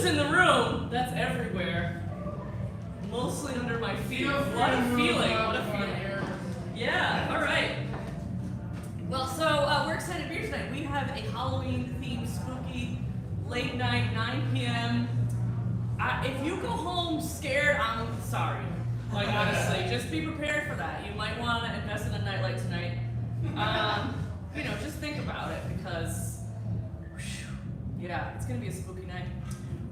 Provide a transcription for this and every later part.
just in the room. That's everywhere. Mostly under my feet. What a feeling. What a feeling. Yeah, all right. Well, so we're excited to be here tonight. We have a Halloween-themed spooky late night, 9 p.m. If you go home scared, I'm sorry. Like, honestly, just be prepared for that. You might want to invest in a night like tonight. Just think about it because, yeah, it's going to be a spooky night.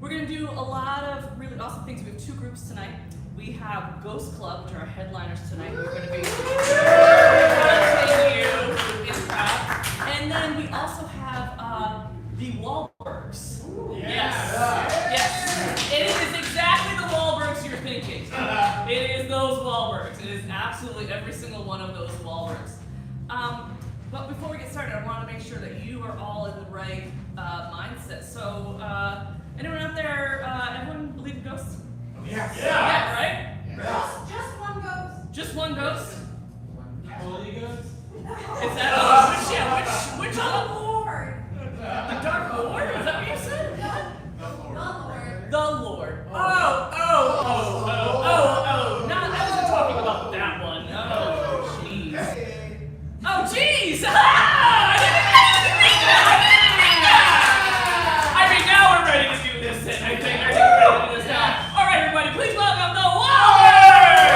We're going to do a lot of really awesome things. We have 2 groups tonight. We have Ghost Club, which are our headliners tonight. We're going to be entertaining you with Improv. And then we also have the Whalbërgs. Yes. It is exactly the Whalbërgs you're thinking. It is those Whalbërgs. It is absolutely every single one of those Whalbërgs. But before we get started, I want to make sure that you are all in the right mindset. So, anyone out there, everyone believe in ghosts? Yes. Yeah, right? Just one ghost. Just one ghost? Holy Ghost? Is that which The Lord. The Dark Lord? Is that what you said? The Lord. The Lord. Oh. No, I wasn't talking about that one. Oh, jeez. Oh, jeez. I mean, now we're ready to do this. I think we're ready to do this now. All right, everybody, please welcome the Whalbërgs.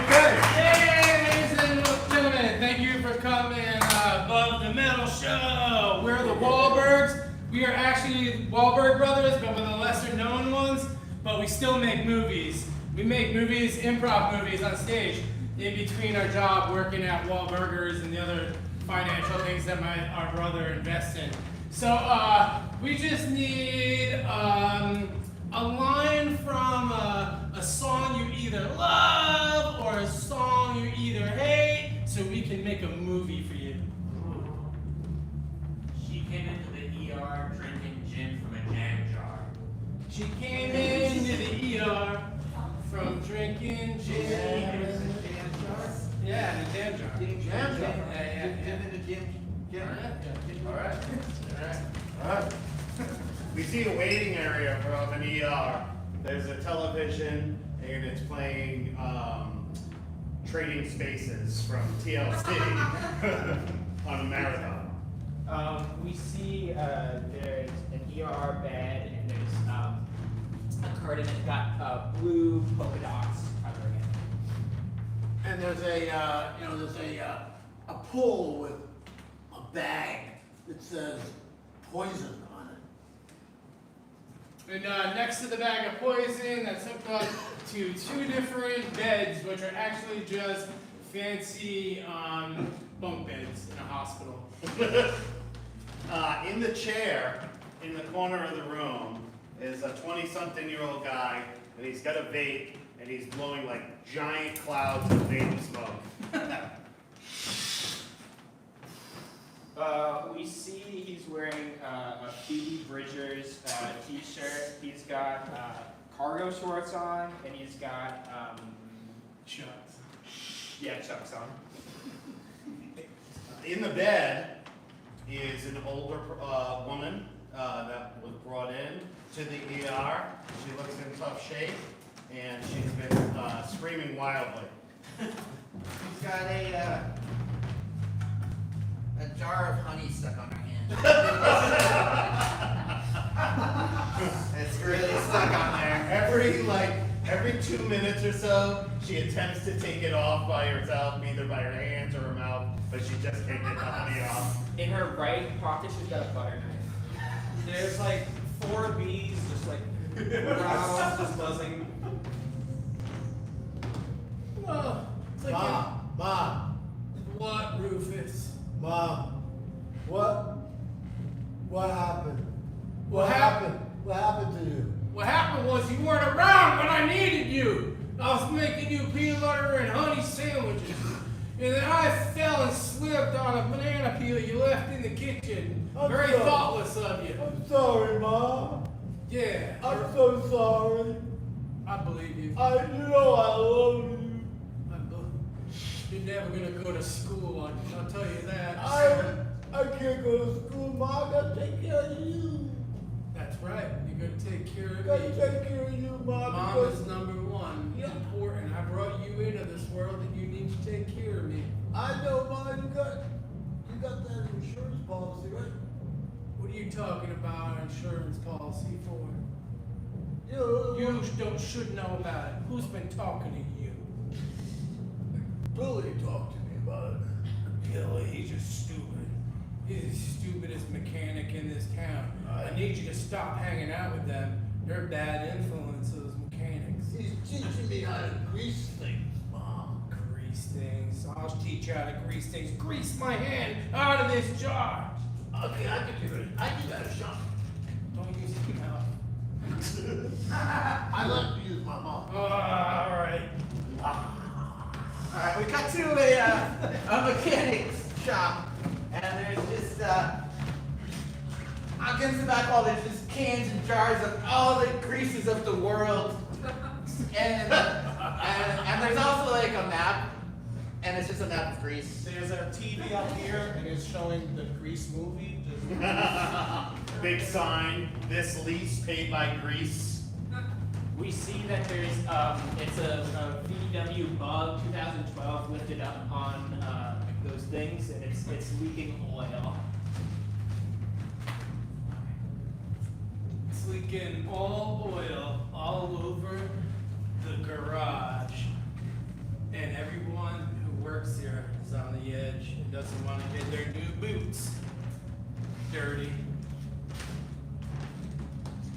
Okay. Hey, ladies and gentlemen, thank you for coming above the metal show. We're the Whalbërgs. We are actually Whalbërg brothers, but we're the lesser known ones, but we still make movies. We make movies, improv movies on stage in between our job working at Whalbërgers and the other financial things that our brother invests in. So we just need a line from a song you either love or a song you either hate, so we can make a movie for you. She came into the ER drinking gin from a jam jar. She came into the ER from drinking gin. Yeah, in a jam jar. All right. We see a waiting area from an ER. There's a television and it's playing Trading Spaces from TLC on a marathon. We see there's an ER bed and there's a curtain that's got blue polka dots covering it. And there's a pool with a bag that says poison on it. And next to the bag of poison, that's hooked up to 2 different beds, which are actually just fancy bunk beds in a hospital. In the chair, in the corner of the room, is a 20-something-year-old guy, and he's got a vape, and he's blowing like giant clouds of vape smoke. We see he's wearing a Phoebe Bridgers t-shirt. He's got cargo shorts on, and he's got Chucks. chucks on. In the bed is an older woman that was brought in to the ER. She looks in tough shape, and she's been screaming wildly. She's got a jar of honey stuck on her hand. It's really stuck on there. Every 2 minutes or so, she attempts to take it off by herself, either by her hands or her mouth, but she just can't get the honey off. In her right pocket, she's got a butter knife. There's like 4 bees just like around, just buzzing. Well, it's like Mom, what, Rufus? Mom, what happened? What happened? What happened to you? What happened was you weren't around when I needed you. I was making you peanut butter and honey sandwiches. And then I fell and slipped on a banana peel you left in the kitchen. Very thoughtless of you. I'm sorry, Mom. Yeah. I'm so sorry. I believe you. You know I love you. You're never gonna go to school, I'll tell you that. I can't go to school, Mom. I gotta take care of you. That's right. You're gonna take care I of gotta me. take care of you, Mom. Mom because is number one. Yeah. Important. I brought you into this world and you need to take care of me. I know, Mom. You got that insurance policy, right? What are you talking about insurance policy for? You Should know about it. Who's been talking to you? Billy talked to me about it. Billy, he's just stupid. He's the stupidest mechanic in this town. I need you to stop hanging out with them. They're bad influences, mechanics. He's teaching me how to grease things, Mom. Grease things. I'll teach you how to grease things. Grease my hand out of this jar. Okay, I can give that a shot. Don't use your mouth. I like to use my mouth. All right. Alright, we cut to a mechanic's shop, and there's just, against the back wall, there's just cans and jars of all the greases of the world. And there's also like a map, and it's just a map of grease. There's a TV up here, and it's showing the Grease movie. Big sign, this lease paid by Greece. We see that there's it's a VW Bug 2012 lifted up on those things, and it's leaking oil. It's leaking all oil all over the garage. And everyone who works here is on the edge and doesn't want to get their new boots dirty.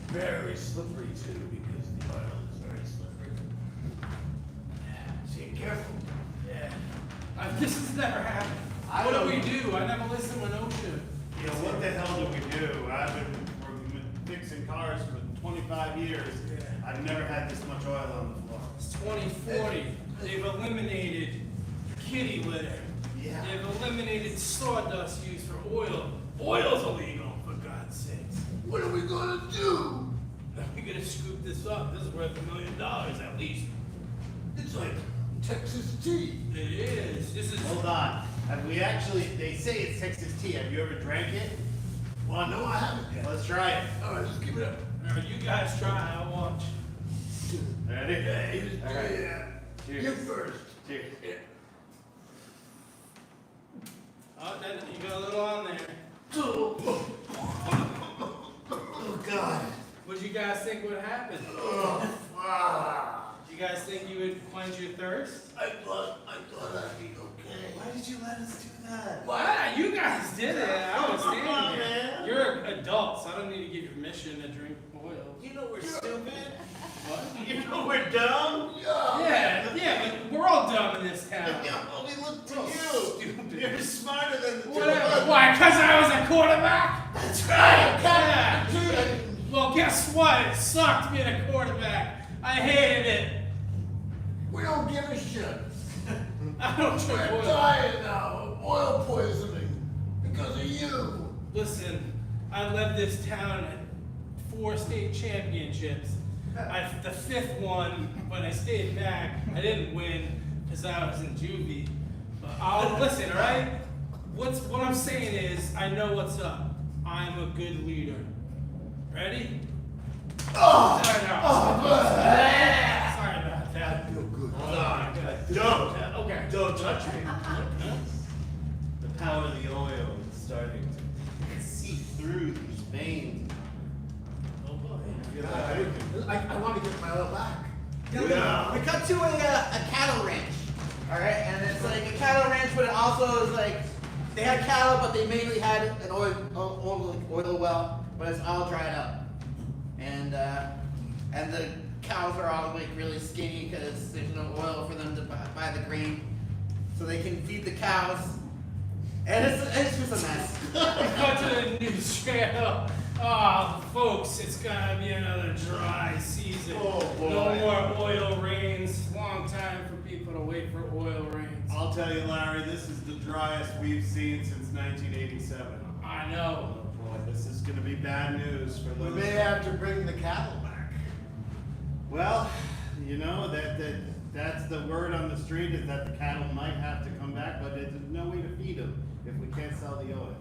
Very slippery too, because the oil is very slippery. See, careful. Yeah. This has never happened. I What do don't- we do? I never listened when OSHA. You know, what the hell do we do? I've been fixing cars for 25 years. Yeah. I've never had this much oil on the floor. It's 2040. They've eliminated kitty litter. Yeah. They've eliminated sawdust used for oil. Oil's illegal, for God's sakes. What are we gonna do? We're gonna scoop this up. This is worth $1 million at least. It's like Texas tea. It is. This is. Hold on. Have we actually, they say it's Texas tea. Have you ever drank it? Well, no, I haven't yet. Let's try it. All right, let's give it up. All right, you guys try. I'll watch. Ready? Hey, All right. yeah. Cheers. You first. Cheers. Yeah. Oh, you got a little on there. Oh, God. What do you guys think would happen? Ah, Do you guys think you would quench your thirst? I thought I'd be okay. Why did you let us do that? Why? You guys did it. I was Come on, standing there. man. You're adults. I don't need to give you permission to drink oil. You know we're stupid. What? You know we're dumb. Yeah, but we're all dumb in this town. Yeah, well, we look to Oh, you. stupid. You're smarter than the two of Whatever. us. Why? Because I was a quarterback? That's right. Yeah. Well, guess what? It sucked being a quarterback. I hated it. We don't give a shit. I don't drink We're oil. dying now of oil poisoning because of you. Listen, I led this town at 4 state championships. The 5th one, when I stayed back, I didn't win because I was in juvie. But I'll listen, all right? What I'm saying is, I know what's up. I'm a good leader. Ready? Oh, Sorry, no. Sorry about that. I feel good. Hold on. Don't. Okay. Don't touch me. The power of the oil is starting to seep through these veins. Oh boy. I want to get my oil back. Yeah. We cut to a cattle ranch, alright? And it's like a cattle ranch, but it also is like, they had cattle, but they mainly had an oil well, but it's all dried up. And the cows are all like really skinny because there's no oil for them to buy the grain, so they can feed the cows. And it's just a mess. Cut to the news channel. Oh, folks, it's gonna be another dry season. Oh, boy. No more oil rains. Long time for people to wait for oil rains. I'll tell you, Larry, this is the driest we've seen since 1987. I know. Oh, boy, this is going to be bad news for We those. may have to bring the cattle back. Well, you know, that's the word on the street is that the cattle might have to come back, but there's no way to feed them if we can't sell the oil.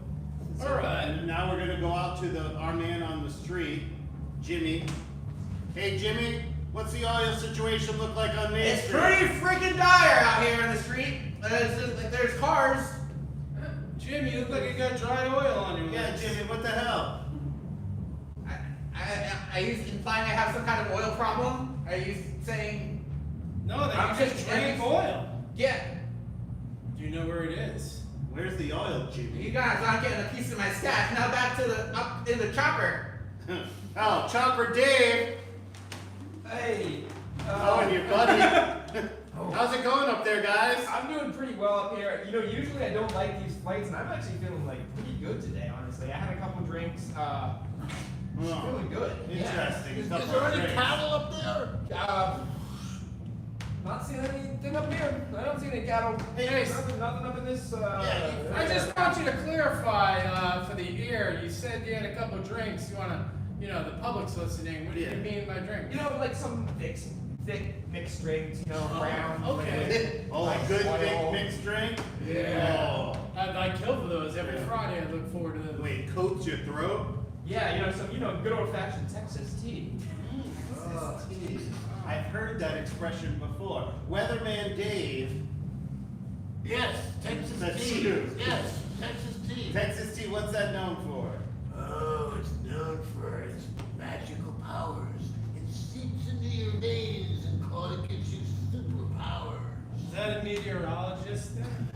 So, Alright. and now we're gonna go out to our man on the street, Jimmy. Hey Jimmy, what's the oil situation look like on Main It's Street? pretty freaking dire out here in the street. There's cars. Jimmy, you look like you got dry oil on your Yeah, legs. Jimmy, what the hell? Are you implying I have some kind of oil problem? Are you saying? No, they I'm just just- drank oil. Yeah. Do you know where it is? Where's the oil, Jimmy? You guys aren't getting a piece of my stash. Now back to up in the chopper. Oh, Chopper Dave. Hey. Oh, and your buddy. How's it going up there, guys? I'm doing pretty well up here. You know, usually I don't like these fights, and I'm actually feeling like pretty good today. Honestly, I had a couple drinks. Feeling good. Interesting. Is Couple there any drinks. cattle up there? Not seeing anything up here. I don't see any cattle. Hey, nothing up in this. I just want you to clarify for the ear. You said you had a couple drinks. You wanna, the public's listening. What do you mean by drink? You know, like some thick mixed drinks. You know, brown. okay. Oh, a like good oil. big mixed drink? Yeah. Oh. I kill for those every Friday. I look forward to them. Wait, coats your throat? Yeah, you know, some good old fashioned Texas tea. I've heard that expression before. Weatherman Dave. Yes, Texas That's tea. true. Yes, Texas tea. Texas tea, what's that known for? Oh, it's known for its magical powers. It seeps into your veins and gives you superpowers. Is that a meteorologist then?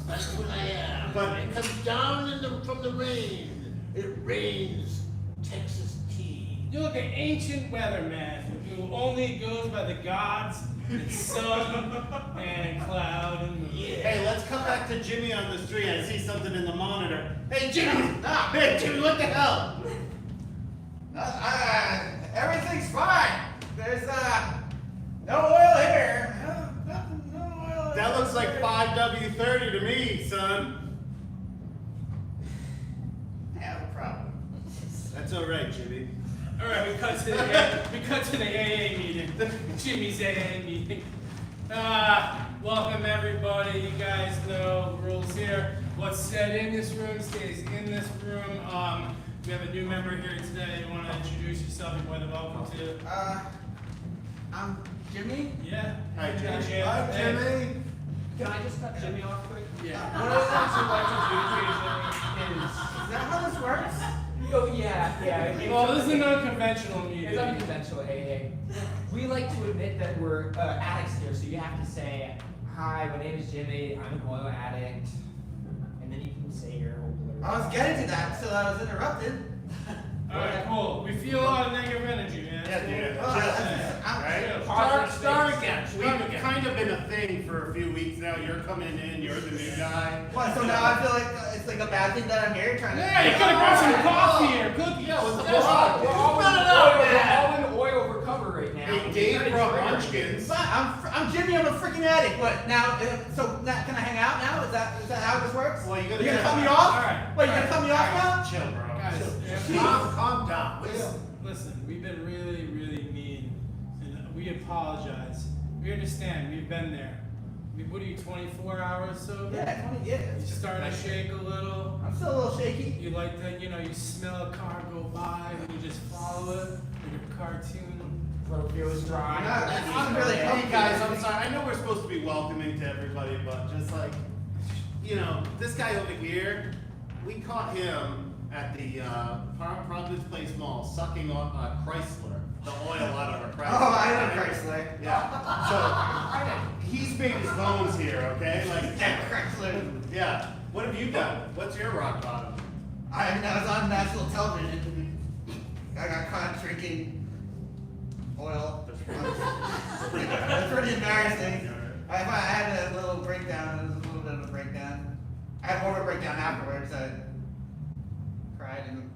That's what I am. But- It comes down from the rain. It rains Texas tea. You look an ancient weatherman who only goes by the gods and sun and cloud and moon. Hey, let's come back to Jimmy on the street. I see something in the monitor. Hey, Jimmy! Hey, Jimmy, what the hell? Everything's fine. There's no oil here. No oil. That looks like 5W30 to me, son. I have a problem. That's all right, Jimmy. All right, we cut to the AA meeting, Jimmy's AA meeting. Welcome everybody. You guys know the rules here. What's said in this room stays in this room. We have a new member here today. You want to introduce yourself? You're more than welcome to. I'm Jimmy. Yeah. Hi, Jimmy. Jim. Hi, Jimmy. Can I just cut Jimmy off quick? Yeah. One of the things we like to do occasionally Is that how this works? oh yeah. Well, this is an unconventional It's meeting. unconventional AA. We like to admit that we're addicts here, so you have to say, "Hi, my name is Jimmy. I'm an oil addict," and then you can say your whole blurb. I was getting to that until I was interrupted. All right, cool. We feel a lot of negative energy, man. Yeah, dude. Oh, Right? Start again. We've kind of been a thing for a few weeks now. You're coming in. You're the new guy. What, so now I feel like it's like a bad thing that I'm here trying to. Yeah, you could have brought some coffee or cookies. Yeah, what's the We're problem? all in oil recovery right now. Hey, We're Dave trying to brought trigger- munchkins. I'm Jimmy. I'm a freaking addict. What now? Can I hang out now? Is that how this works? Well, you You gotta gonna get- cut me off? All right. Wait, you gonna cut me off now? Chill, bro. Guys, Calm down. listen, we've been really, really mean, and we apologize. We understand, we've been there. What are you, 24 hours sober? Yeah, 20 years. You starting to shake a little. I'm still a little shaky. You like that, you smell a car go by and you just follow it like a cartoon. Throat feels dry. I'm really Hey comfy. guys, I'm sorry. I know we're supposed to be welcoming to everybody, but just like, this guy over here, we caught him at the Providence Place Mall sucking on Chrysler, the oil out of a Chrysler. Oh, I know right? Chrysler. Yeah. So he's made his bones here, okay? Like, Yeah, Chrysler. yeah. What have you done? What's your rock bottom? I was on national television. I got caught drinking oil. That's pretty embarrassing. I had a little breakdown. It was a little bit of a breakdown. I had more of a breakdown afterwards. I cried and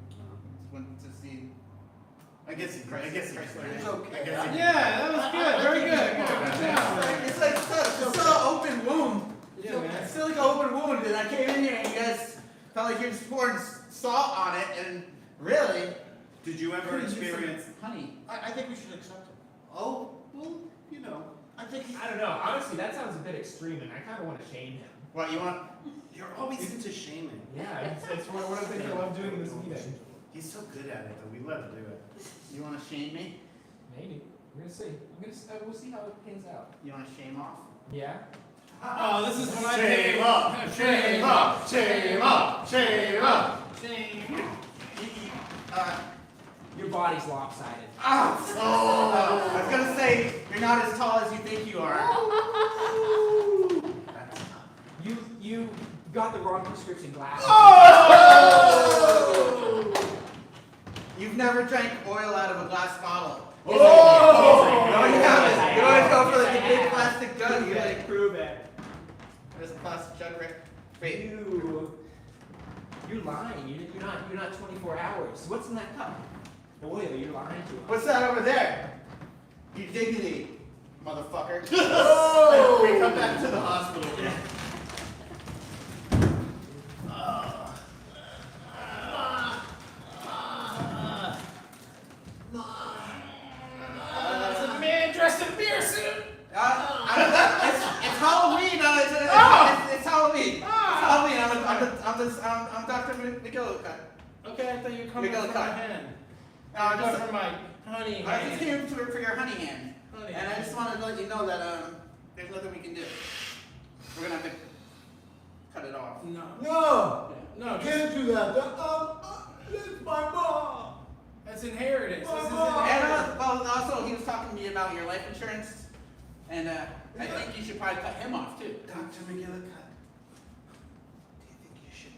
went to see. I guess he. It's okay. Yeah, that was good, very good. Good job. It's like it's still an open wound. Yeah, man. It's still like an open wound, and I came in here and you guys felt like you're just pouring salt on it, and really. Did you ever experience? Honey. I think we should accept it. Oh, well, I think I don't know. Honestly, that sounds a bit extreme, and I kind of want to shame him. What you want? You're always into shaming. Yeah, it's one of the things I love doing in this meeting. He's so good at it, though. We love to do it. You want to shame me? Maybe. We're gonna see. We'll see how it pans out. You want to shame off? Yeah. Oh, this is when I Shame up! Shame up! Shame up! Shame up! Shame. Your body's lopsided. I was gonna say you're not as tall as you think you are. You got the wrong prescription glasses. Oh! You've never drank oil out of a glass bottle. Oh! No, you haven't. You always go for like a big plastic jug. You like prove it. there's a plastic jug right. Wait. You're lying. You're not 24 hours. What's in that cup? Oil. You're lying to us. What's that over there? Your dignity, motherfucker. We come back to the hospital. It's a man dressed in a beer suit. It's Halloween. It's Halloween. It's Halloween. I'm Dr. McGillicuddy. Okay, I thought you were coming Miguel for my Cut. hand. No, I'm going for my honey I just hand. came for your honey hand. Honey And I hand. just wanted to let you know that there's nothing we can do. We're gonna have to cut it off. No. No! No, Can't do that. It's my mom! that's inheritance. This is And inheritance. also he was talking to me about your life insurance, and I think you should probably cut him off too. Dr. McGillicuddy, do you think you should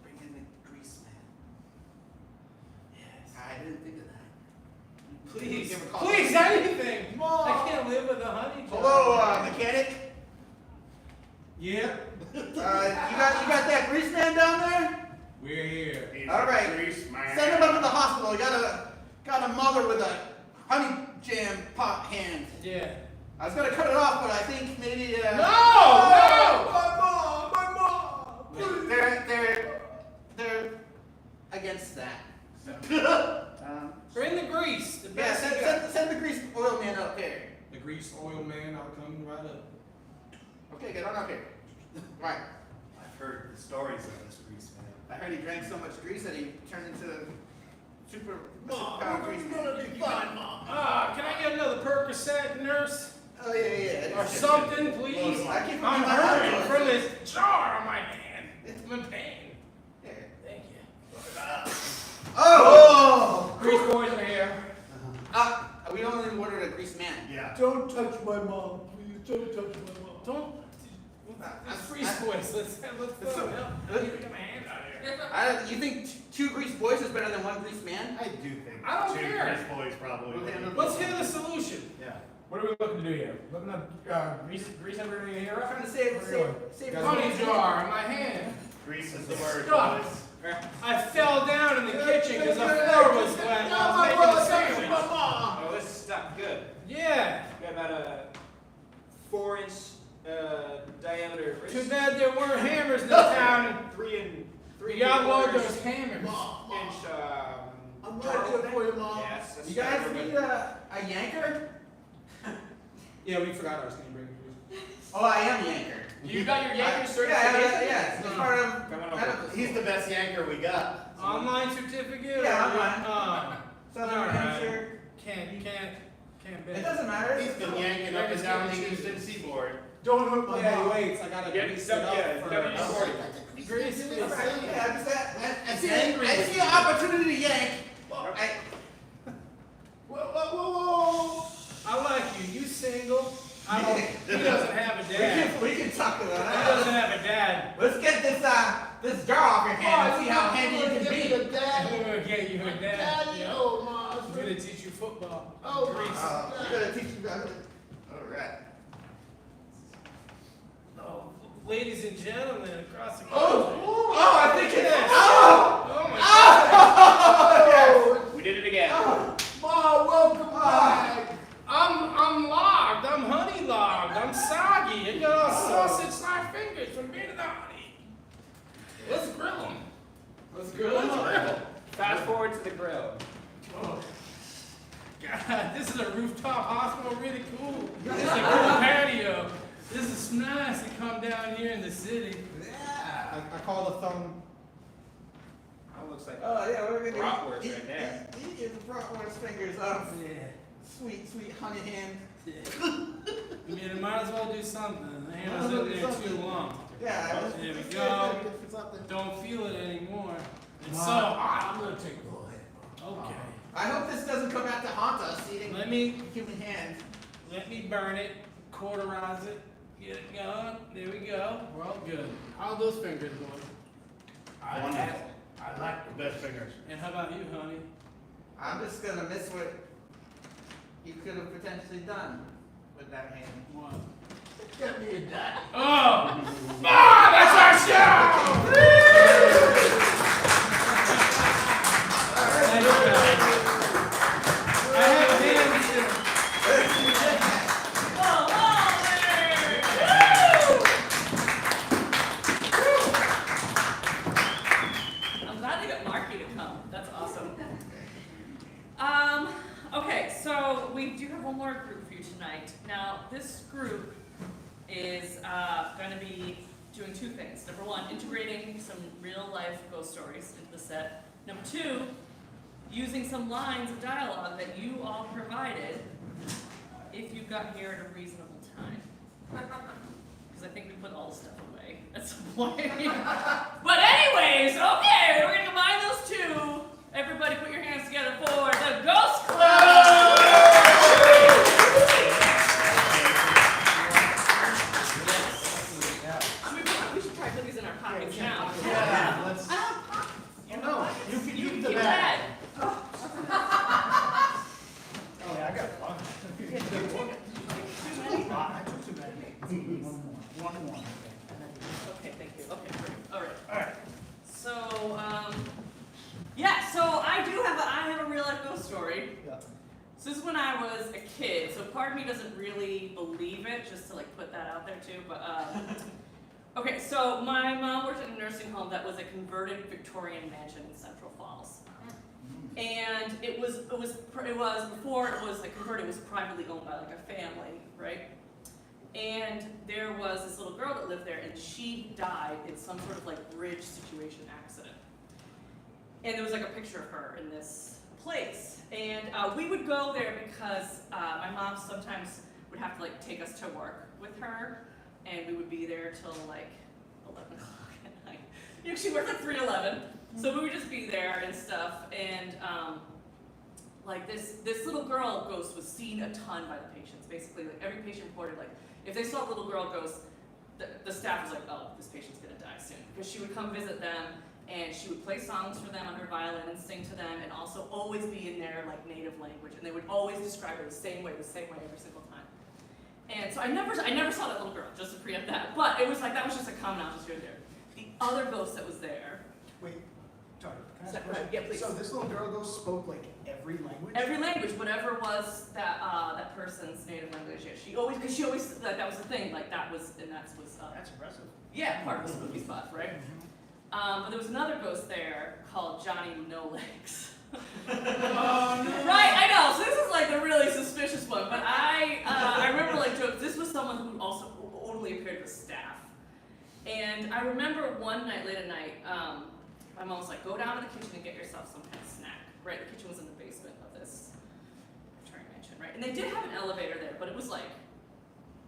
bring in the grease man? Yes. I didn't think of that. Please, Give a call. please, anything. Mom. I can't live with a honey jar. Hello, mechanic. Yeah, You got that grease man down there? we're here. He's All right. a grease man. Send him up to the hospital. You got a mother with a honey jam pot hand. Yeah. I was gonna cut it off, but I think maybe No! My mom! they're against that. Bring the grease. The Yeah, best you got. send the grease oil man up here. The grease oil man, I'll come right up. Okay, get on up here. Right. I've heard the stories of this grease man. I heard he drank so much grease that he turned into super Mom, power grease we're man. gonna be fine, Mom. Can I get another Percocet, nurse? Oh yeah. Or something, please? I keep I'm my hurting eyes from on this jar on my hand. I'm in pain. Here. Thank you. Oh! Grease boys are here. We only ordered a grease man. Yeah. Don't touch my mom, please. Don't touch my mom. Don't. Let's freeze voice. Let's so- help. Get my hand out of here. You think two grease boys is better than one grease man? I do think I don't two care. grease boys probably would. Let's hear the solution. Yeah. What are we looking to do here? Looking to grease everybody here I'm up? trying to save. Guys, Honey jar in my hand. Grease is the word, Stop. boys. I fell down in the kitchen because the floor was wet and I was making a sandwich. Oh, this is stuck good. Yeah. We got about a 4-inch diameter. Too bad there weren't hammers in the town. 3 and 3. Y'all want those hammers. Inch. I'm right here for you, Mom. Yes. That's You guys better. need a yanker? Yeah, we forgot ours. Can you bring it? Oh, I am yanker. You got your Yankee Yeah, certification? yeah. It's part of Come on over. medical. He's the best yanker we got. Online certificate? Yeah, or- online. All Southern New right. Hampshire. Can't It bet. doesn't matter. He's been yanking up and down the eastern seaboard. Don't hurt my mom. waits. I gotta Yeah, grease yeah, it up W- first. sorry. Grease it. Yeah, I see an opportunity to yank. Whoa. I like you. You single? I don't. He doesn't have a dad. We can talk about He that. doesn't have a dad. Let's get this jar off your hand and see how handy you can be. I'm gonna get you a dad. Daddy, Yeah. oh, Mom. I'm gonna teach you football. Oh, Grease. We're gonna teach you guys. All right. Oh, ladies and gentlemen across the country. Oh, I think it's. Yes. Oh! Oh my God. Oh! We did it again. Mom, welcome back. I'm logged. I'm honey logged. I'm soggy. I got all sausage-like fingers from being in the honey. Let's grill them. Let's grill them. Fast forward to the grill. God, this is a rooftop hospital. Really cool. This is a cool patio. This is nice to come down here in the city. Yeah. I call the thumb. That looks like Oh yeah, we're gonna bratwurst right there. He is the bratwurst fingers of sweet honey hand. I mean, it might as well do something. The hand was in there too long. Yeah. There we it's go. good for something. Don't feel it anymore. It's so I'm hot. gonna take a little hit. Okay. I hope this doesn't come back to haunt us, eating Let me human hands. burn it, cauterize it, get it going. There we go. We're all good. How are those fingers going? Wonderful. I like The best fingers. And how about you, honey? I'm just gonna miss what you could have potentially done with that hand. What? the get me a dot. Oh! Ah, that's our show! Thank you, guys. I have hands. I'm glad they got Marky to come. That's awesome. Okay, so we do have one more group for you tonight. Now, this group is going to be doing two things. Number one, integrating some real-life ghost stories into the set. Number two, using some lines of dialogue that you all provided if you got here at a reasonable time. Because I think we put all the stuff away at some point. But anyways, okay, we're going to combine those two. Everybody put your hands together for the Ghost Club! We should try put these in our pockets now. Yeah, let's. You know, you can You keep keep the bag. that. Oh yeah, I got a lot. I took too many. One more. Okay, thank you. Okay, great. All right. Alright. So, yeah, so I have a real life ghost story. Yeah. So this is when I was a kid, so part of me doesn't really believe it, just to like put that out there too, but, okay, so my mom worked in a nursing home that was a converted Victorian mansion in Central Falls. And it was before it was like converted, it was privately owned by like a family, right? And there was this little girl that lived there, and she died in some sort of like bridge situation accident. And there was like a picture of her in this place. And we would go there because my mom sometimes would have to like take us to work with her, and we would be there till like 11 o'clock at night. You know, she worked at 3 to 11, so we would just be there and stuff. And like this little girl ghost was seen a ton by the patients. Basically, like every patient reported like if they saw a little girl ghost, the staff was like, oh, this patient's gonna die soon, because she would come visit them. And she would play songs for them on her violin and sing to them, and also always be in their like native language, and they would always describe her the same way every single time. And so I never saw that little girl, just to preempt that. But it was like that was just a common observation there. The other ghost that was there. Wait, sorry. Can I ask a Right, question? yeah, please. So this little girl ghost spoke like every language? Every language, whatever was that person's native language. Yeah, she always like that was the thing. Like that was That's impressive. yeah, part of the spooky spot, right? But there was another ghost there called Johnny No Legs. Oh, no. Right, I know. So this is like a really suspicious one. But I remember like jokes. This was someone who also only appeared with staff. And I remember one night, late at night, my mom was like, "Go down to the kitchen and get yourself some kind of snack." Right, the kitchen was in the basement of this Victorian mansion, right? And they did have an elevator there, but it was like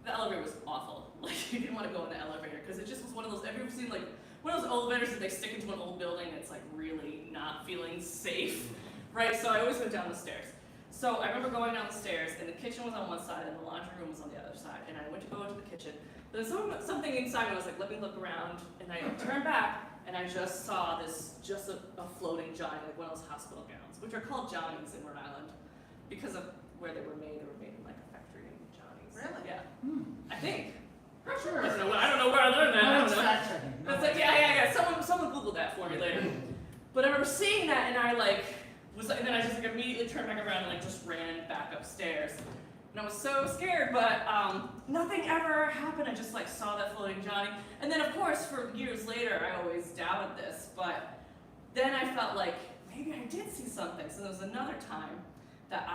the elevator was awful. Like you didn't want to go in the elevator because it just was one of those. Have you ever seen like one of those elevators that they stick into an old building and it's like really not feeling safe, right? So I always went down the stairs. So I remember going down the stairs, and the kitchen was on one side and the laundry room was on the other side. And I went to go into the kitchen. Then something inside me was like, let me look around. And I turned back, and I just saw this, just a floating Johnny, like one of those hospital gowns, which are called Johnnies in Rhode Island because of where they were made. They were made in like a factory in Johnnies. Really? Yeah. I think. Sure. I don't know where I learned that. I don't know. Fact checking. That's like, yeah. Someone Googled that for me later. But I remember seeing that, and I like was, and then I just like immediately turned back around and like just ran back upstairs. And I was so scared, but nothing ever happened. I just like saw that floating Johnny. And then of course, for years later, I always doubted this, but then I felt like maybe I did see something. So there was another time that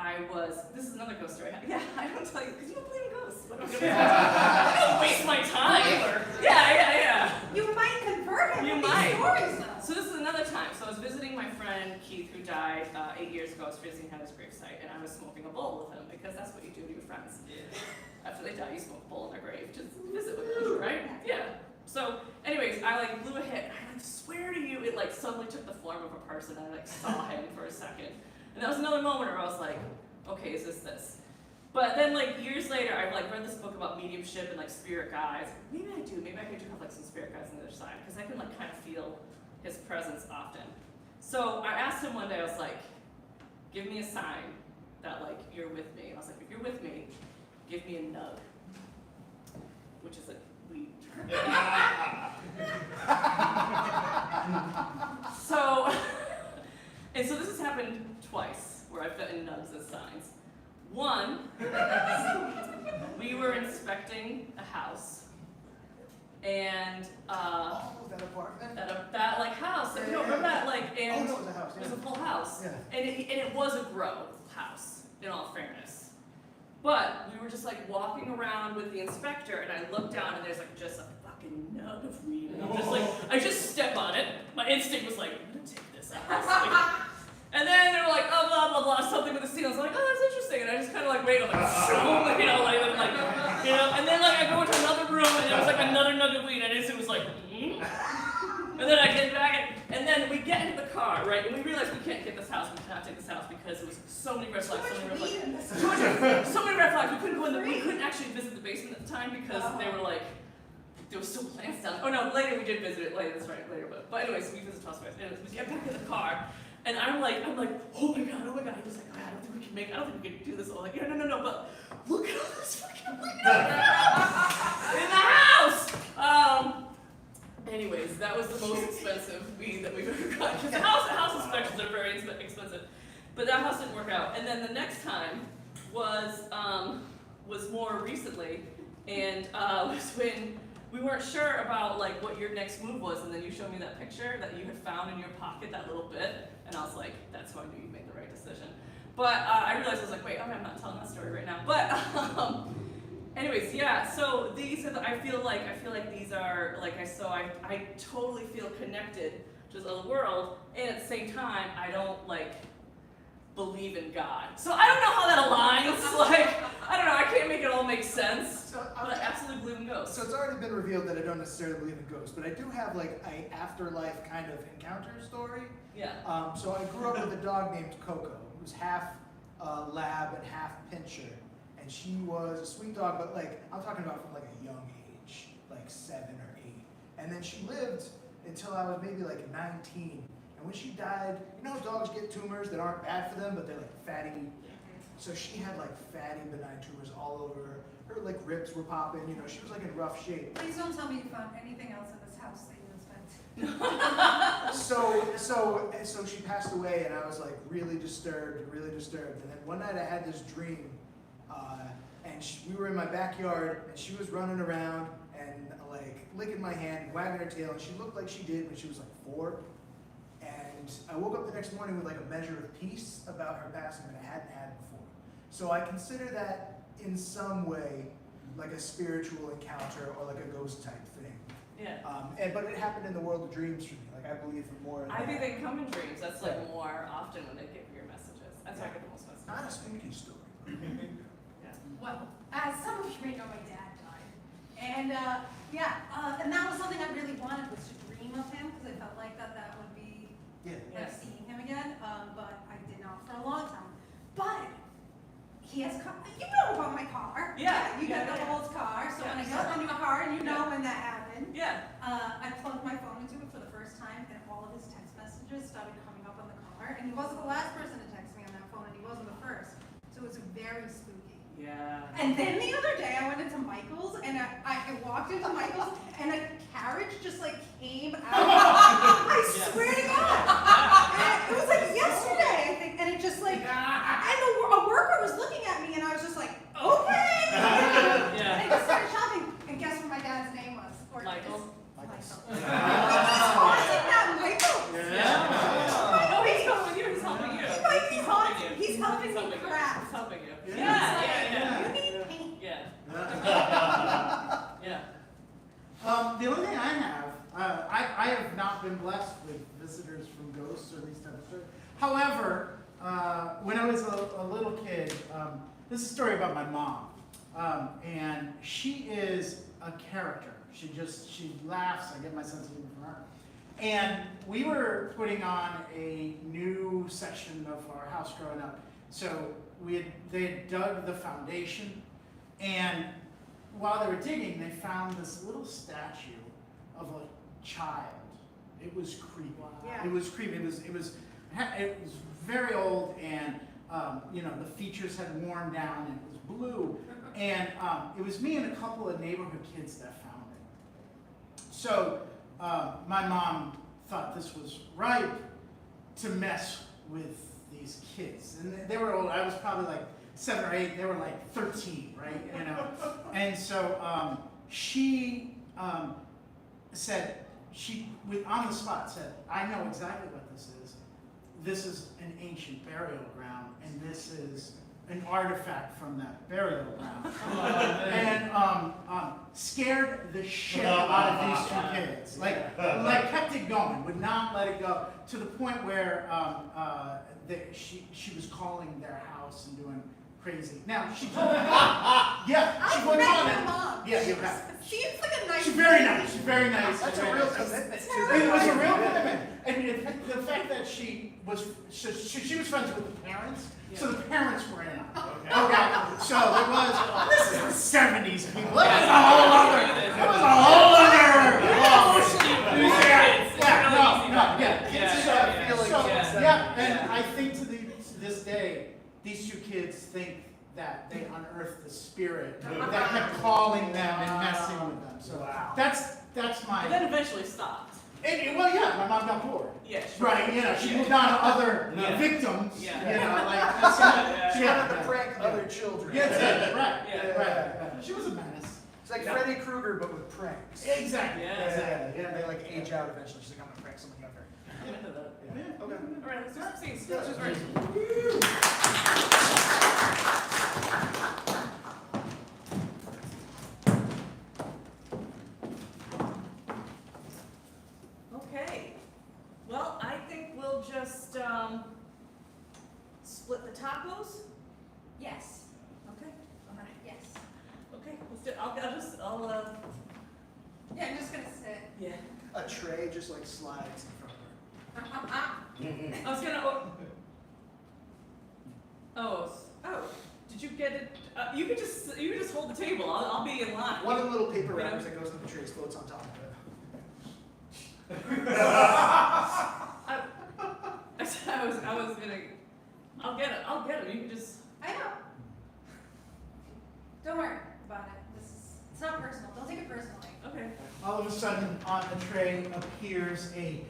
this is another ghost story. Yeah, I don't tell you, because you don't believe in ghosts. What am I gonna do? I don't waste my time. Yeah. You might convert him You with might. these stories, though. So this is another time. So I was visiting my friend Keith, who died 8 years ago. I was visiting him at his gravesite, and I was smoking a bowl with him because that's what you do to your friends. After they die, you smoke a bowl in their grave. Just visit with them, right? Yeah. So, anyways, I like blew a hit. I like swear to you, it like suddenly took the form of a person. I like saw him for a second, and that was another moment where I was like, okay, is this? But then like years later, I like read this book about mediumship and like spirit guides. Maybe I do have like some spirit guides on the other side because I can like kind of feel his presence often. So I asked him one day, I was like, give me a sign that like you're with me. And I was like, if you're with me, give me a nug, which is a weed term. So, and so this has happened twice where I've gotten nugs as signs. One, we were inspecting a house, and Oh, that apartment? that like house, Yeah, you know, yeah, remember yeah. that like, Oh, and no, it was a house, it was yeah. a full house, Yeah. and it was a grow house, in all fairness. But we were just like walking around with the inspector, and I looked down, and there's like just a fucking nug of weed, and I'm just like, I just step on it. My instinct was like, I'm gonna take this out. And then they were like, oh, blah, blah, blah, something with the scene. I was like, oh, that's interesting. And I just kind of like wait, I'm like, you know, and then like I go into another room and there was like another nug of weed and it was like, And then I get back and then we get into the car, right? And we realize we can't get this house, we cannot take this house because it was so many red flags, so many red flags. So many red flags. We couldn't actually visit the basement at the time because they were like, there was still plants down. Oh no, later we did visit it later, that's right, later. But anyways, we visited twice. And we get back in the car. And I'm like, oh my god. He was like, I don't think we can do this. I'm like, no, but look at all this fucking weed in the house! Anyways, that was the most expensive weed that we've ever gotten. Because the house inspections are very expensive. But that house didn't work out. And then the next time was more recently, and was when we weren't sure about like what your next move was, and then you showed me that picture that you had found in your pocket, that little bit, and I was like, that's how I knew you made the right decision. But I realized I was like, wait, okay, I'm not telling that story right now. But anyways, yeah. So these are I feel like these are like I totally feel connected to the other world, and at the same time I don't like believe in God. So I don't know how that aligns. Like I don't know. I can't make it all make sense. But I absolutely believe in ghosts. So it's already been revealed that I don't necessarily believe in ghosts, but I do have like a afterlife kind of encounter story. Yeah. So I grew up with a dog named Coco, who was half lab and half pincher, and she was a sweet dog, but like I'm talking about from like a young age, like 7 or 8, and then she lived until I was maybe like 19. And when she died, you know how dogs get tumors that aren't bad for them, but they're like fatty. So she had like fatty benign tumors all over her. Her like ribs were popping, you know, she was like in rough shape. Please don't tell me you found anything else in this house that you inspect. So she passed away, and I was like really disturbed. And then one night I had this dream, and we were in my backyard, and she was running around and like licking my hand, wagging her tail, and she looked like she did when she was like 4. And I woke up the next morning with like a measure of peace about her passing that I hadn't had before. So I consider that in some way like a spiritual encounter or like a ghost type thing. Yeah. But it happened in the world of dreams for me. Like I believe more in I think that. they come in dreams. That's like more often when they give your messages. That's how I get the most messages. Not a spooky story. Yeah. Well, as some of you may know, my dad died. And and that was something I really wanted, was to dream of him, because I felt like that would be Yeah. like seeing him again. But I did not for a long time. But he has you know about my car. Yeah. You got the old car. So when I got the new car, and you know when that happened. Yeah. I plugged my phone into it for the first time, and all of his text messages started coming up on the car. And he wasn't the last person to text me on that phone, and he wasn't the first. So it was very spooky. Yeah. And then the other day I went into Michael's, and I walked into Michael's, and a carriage just like came out. I swear to God. And it was like yesterday, I think, and it just like, and a worker was looking at me, and I was just like, okay. Yeah. And I just started shopping, and guess what my dad's name was? Or Michael. is Michael. Wasn't that Michael? No, he's helping you. He's helping you. He might be haunted. He's helping me you. craft. He's helping you. He's Yeah. like, you need paint. Yeah. Yeah. The only thing I have, not been blessed with visitors from ghosts or these type of stories. However, when I was a little kid, this is a story about my mom, and she is a character. She laughs. I get my sense of humor from her. And we were putting on a new section of our house growing up. So they had dug the foundation, and while they were digging, they found this little statue of a child. It was creepy. Yeah. It was creepy. It was very old, and the features had worn down, and it was blue. And it was me and a couple of neighborhood kids that found it. So my mom thought this was ripe to mess with these kids, and they were old. I was probably like 7 or 8. They were like 13, right? And so she said, on the spot said, "I know exactly what this is. This is an ancient burial ground, and this is an artifact from that burial ground." And scared the shit out of these two kids. Like kept it going, would not let it go, to the point where she was calling their house and doing crazy. Now she told me, yeah, she went on it. Mom. Yeah, you're right. Seems like a nice. She's very nice. She's very nice. That's a very real nice. commitment to It was a that. real commitment, and the fact that she was friends with the parents, so the parents were in on it. Okay, so there was. This is the '70s, people. That was a whole other. And I think to this day, these two kids think that they unearthed the spirit that kept calling them and messing with them. So that's my. But then eventually stopped. Well, yeah, my mom got bored. Yeah, sure. Right, she moved on to other victims. Yeah. She Wanted to prank other children. Right. She was a menace. It's like Freddy Krueger, but with pranks. Exactly. Yeah. Yeah, they like age out eventually. She's like, I'm gonna prank someone younger. I'm into that. Yeah. Okay. All right, let's start seeing sketches. Okay. Well, I think we'll just split the tacos. Yes. Okay. All right. Yes. Okay. Let's do. I'll Yeah, I'm just gonna sit. Yeah. A tray just like slides in front of her. I was gonna. Oh. Did you get it? You could just hold the table. I'll be in line. One of the little paper wrappers that goes in the trays floats on top of it. I was gonna. I'll get it. You can just. I know. Don't worry about it. It's not personal. Don't take it personally. Okay. All of a sudden, on the tray appears a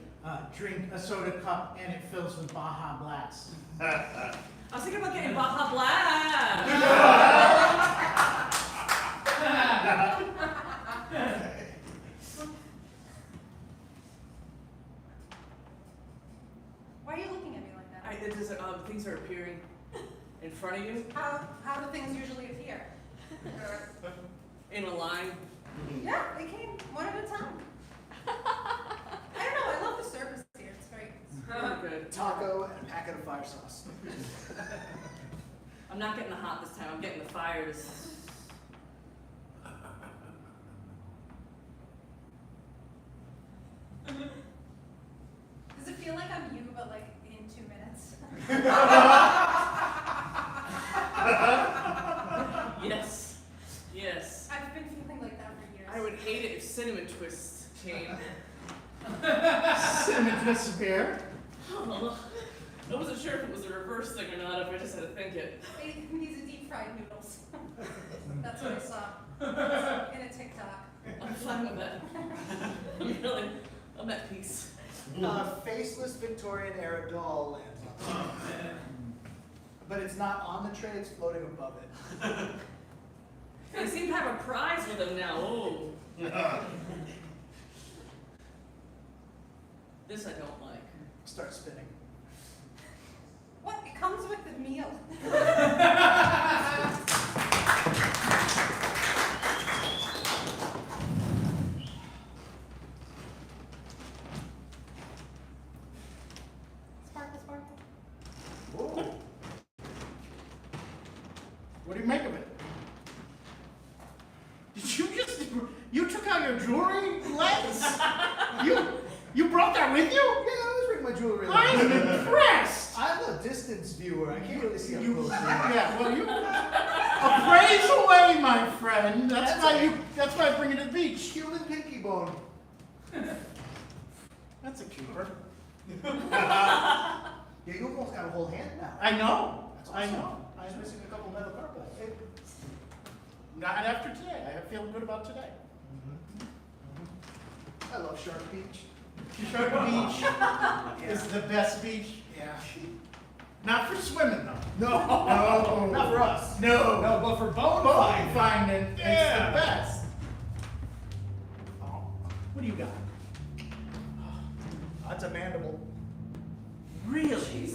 soda cup, and it fills with Baja Blast. I was thinking about getting Baja Blast. Why are you looking at me like that? Things are appearing in front of you How do things usually appear? in a line. Yeah, they came one at a time. I don't know. I love the service here. It's great. Good. Taco and a packet of fire sauce. I'm not getting the hot this time. I'm getting the fires. Does it feel like I'm you, but like in 2 minutes? Yes. Yes. I've been feeling like that for years. I would hate it if Cinnamon Twist came. Cinnamon Twist Bear. Oh, I wasn't sure if it was a reverse thing or not, if I just had to think it. These are deep fried noodles. That's what I saw in a TikTok. I'm fine with that. I'm at peace. Faceless Victorian era doll lands on it. But it's not on the tray, it's floating above it. They seem to have a prize with them now. Oh. This I don't like. Start spinning. What? It comes with the meal. What do you make of it? Did you took out your jewelry lens? You brought that with you? Yeah, I always bring my jewelry. I'm impressed. I'm a distance viewer. I can't really see up close. Yeah, well, you appraise away, my friend. That's why I bring you to the beach. Human pinky bone. That's a keeper. Yeah, you almost got a whole hand now. I know. That's I awesome. know. Just missing a couple metal carpals. Not after today. I feel good about today. I love Shark Beach. Shark Beach is the best beach. Yeah. Not for swimming though. No, not for us. No. No, but for bone Bone finding. finding, it's Yeah. the best. Oh, what do you got? That's a mandible. Really?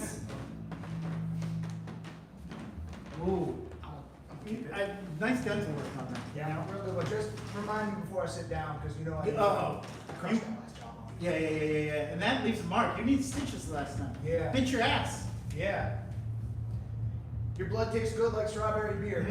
Ooh. Nice dental work on that. Yeah, really. But just remind me before I sit down, because you know I crushed that last job on. Yeah. And that leaves a mark. You need stitches last time. Yeah. Pinch your ass. Yeah. Your blood tastes good like strawberry beer.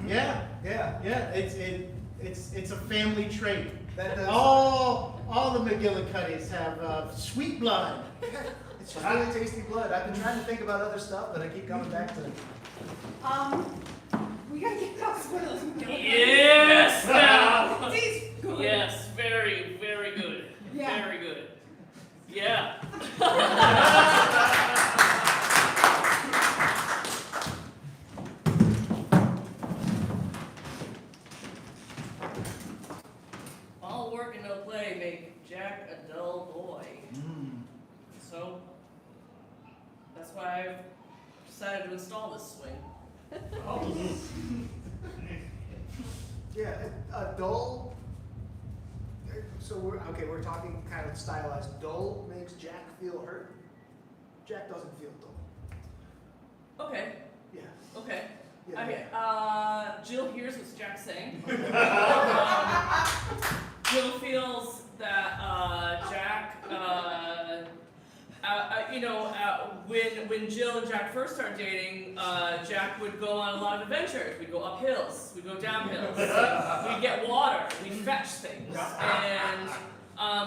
Yeah. Yeah. It's a family trait. That does. All the McGillicuddies have sweet blood. It's just really tasty blood. I've been trying to think about other stuff, but I keep coming back to it. We gotta get past one of those. Yes, now. Tastes good. Yes, very, very good. Yeah. Very good. Yeah. All work and no play make Jack a dull boy. So that's why I've decided to install this swing. Yeah, a dull. So we're talking kind of stylized. Dull makes Jack feel hurt. Jack doesn't feel dull. Okay. Yeah. Okay. Yeah. Okay. Jill hears what Jack's saying. Jill feels that Jack, when Jill and Jack first started dating, Jack would go on a lot of adventures. We'd go up hills, we'd go down hills, we'd get water, we'd fetch things, and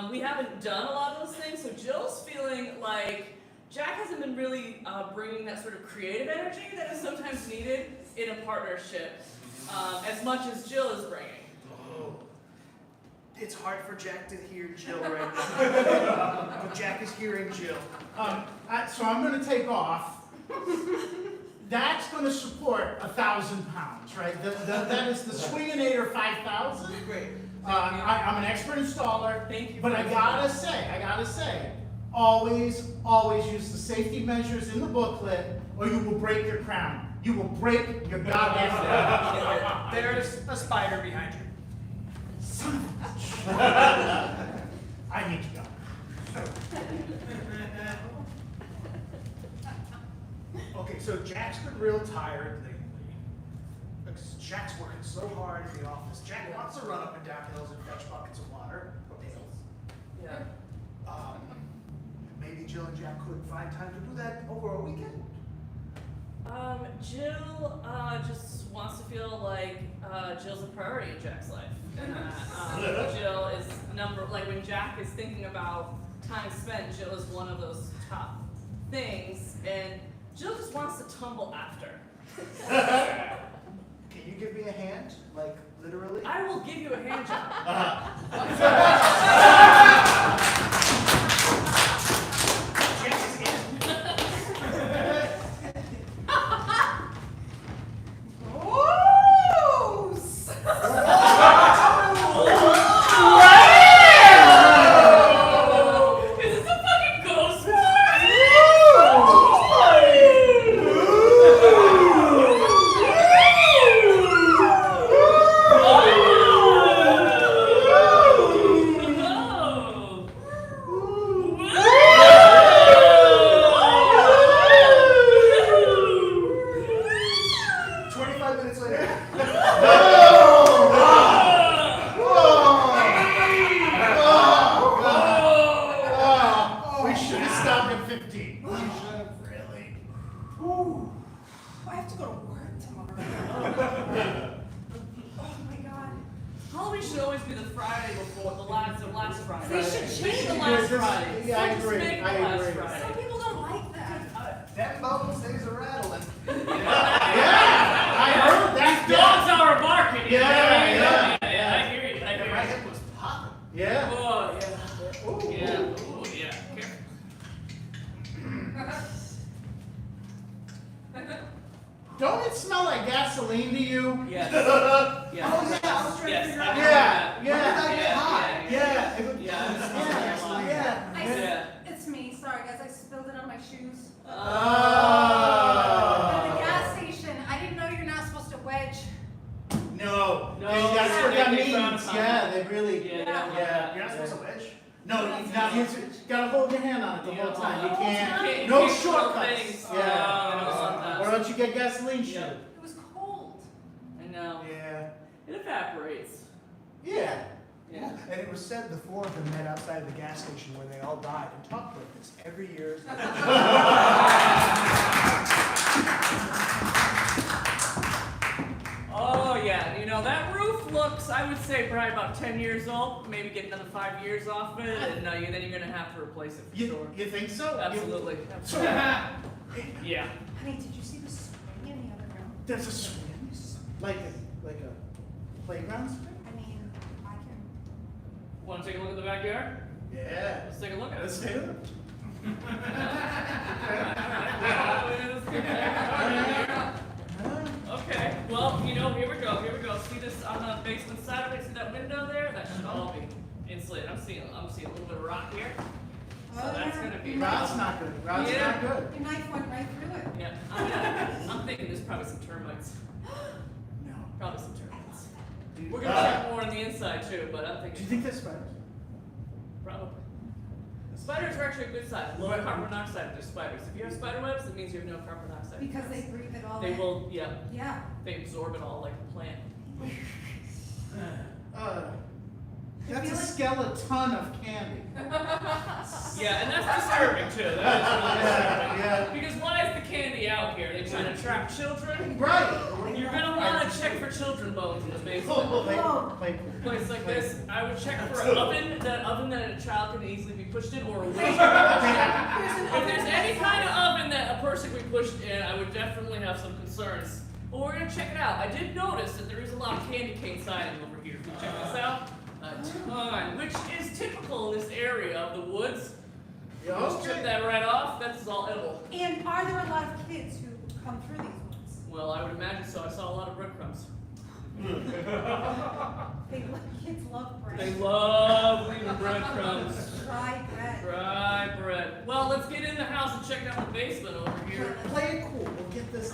we haven't done a lot of those things. So Jill's feeling like Jack hasn't been really bringing that sort of creative energy that is sometimes needed in a partnership, as much as Jill is bringing. Oh. It's hard for Jack to hear Jill right now. But Jack is hearing Jill. So I'm going to take off. That's going to support 1,000 pounds, right? That is the Swinginator 5000. Great. I'm an expert installer. Thank you. But I gotta say, always use the safety measures in the booklet, or you will break your crown. You will break your goddamn crown. There's a spider behind you. Son of a bitch. I need to go. Okay, so Jack's been real tired lately. Because Jack's working so hard in the office. Jack wants to run up and down hills and fetch buckets of water. Or pails. Yeah. Maybe Jill and Jack could find time to do that over a weekend. Jill just wants to feel like Jill's a priority in Jack's life. And Jill is when Jack is thinking about time spent, Jill is one of those top things, and Jill just wants to tumble after. Can you give me a hand? Like, literally? I will give you a hand job. Jack is in. Is this a fucking ghost Oh. 25 minutes later. We should have stopped at 15. We should have really. Whew. I have to go to work tomorrow. Oh my god. Halloween should always be the Friday before the last Friday. They should Make change the it. last Friday. Yeah, I Just agree. make the I last agree. Friday. Some people don't like that. That bubble stays a rattling. Yeah, I heard that. Dogs are barking. Yeah, I hear you. yeah. I hear you. I And hear my you. head was popping. Yeah. Oh, yeah. Ooh. Yeah. Ooh, yeah. Careful. Don't it smell like gasoline to you? Yes. Oh Yes. yeah, I was trying Yes, to figure I out. know Yeah, that. When did I get hot? Yeah. Yeah. I, Yeah. It's me. Sorry, guys. I spilled it on my shoes. Oh. At the gas station. I didn't know you're not supposed to wedge. No. No, That's what that they means. frown upon Yeah, it. they really. Yeah, Yeah. Yeah. You're not supposed to wedge. No, you gotta hold your hand on it the whole time. You can't. No No shortcuts. things. Yeah. No, sometimes. Or else you get gasoline shoot. Yeah. It was cold. I know. Yeah. It evaporates. Yeah. Yeah. And it was said the four of them met outside of the gas station when they all died and talked like this every year. Oh yeah, you know that roof looks, I would say, probably about 10 years old. Maybe get another 5 years off of it, and then you're gonna have to replace it for sure. You think so? Absolutely. So, Yeah. Honey, did you see the spring in the other room? there's a swing? Like a playground swing? I mean, I can. Want to take a look at the backyard? Yeah. Let's take a look at Let's it. do it. Okay, well, you know, here we go. See this on the basement side of it? See that window there? That should all be insulated. I'm seeing a little bit of rock here. So that's gonna be. Rod's not good. Rod's Yeah. not good. Your knife went right through it. Yeah, I'm thinking there's probably some termites. No. Probably some termites. We're gonna check more on the inside too, but I'm Do you thinking think there's spiders? probably. Spiders are actually a good sign. Low carbon monoxide if there's spiders. If you have spider webs, it means you have no carbon monoxide. Because they breathe it all They in. will, yeah, Yeah. they absorb it all like a plant. That's a skeleton of candy. Yeah, and that's disturbing too. That is really disturbing. Yeah. Because why is the candy out here? They trying to trap children? Right. You're gonna want to check for children bones in the basement. Like, Place like this, I would check for an oven that a child can easily be pushed in, or a wheelchair. If there's any kind of oven that a person can be pushed in, I would definitely have some concerns. But we're gonna check it out. I did notice that there is a lot of candy cane siding over here. Can you check this out? A ton, which is typical in this area of the woods. Just took that right off. That's all edible. And are there a lot of kids who come through these woods? Well, I would imagine so. I saw a lot of breadcrumbs. Kids love bread. They love leaving breadcrumbs. Dry bread. Dry bread. Well, let's get in the house and check out the basement over here. play it cool. We'll get this.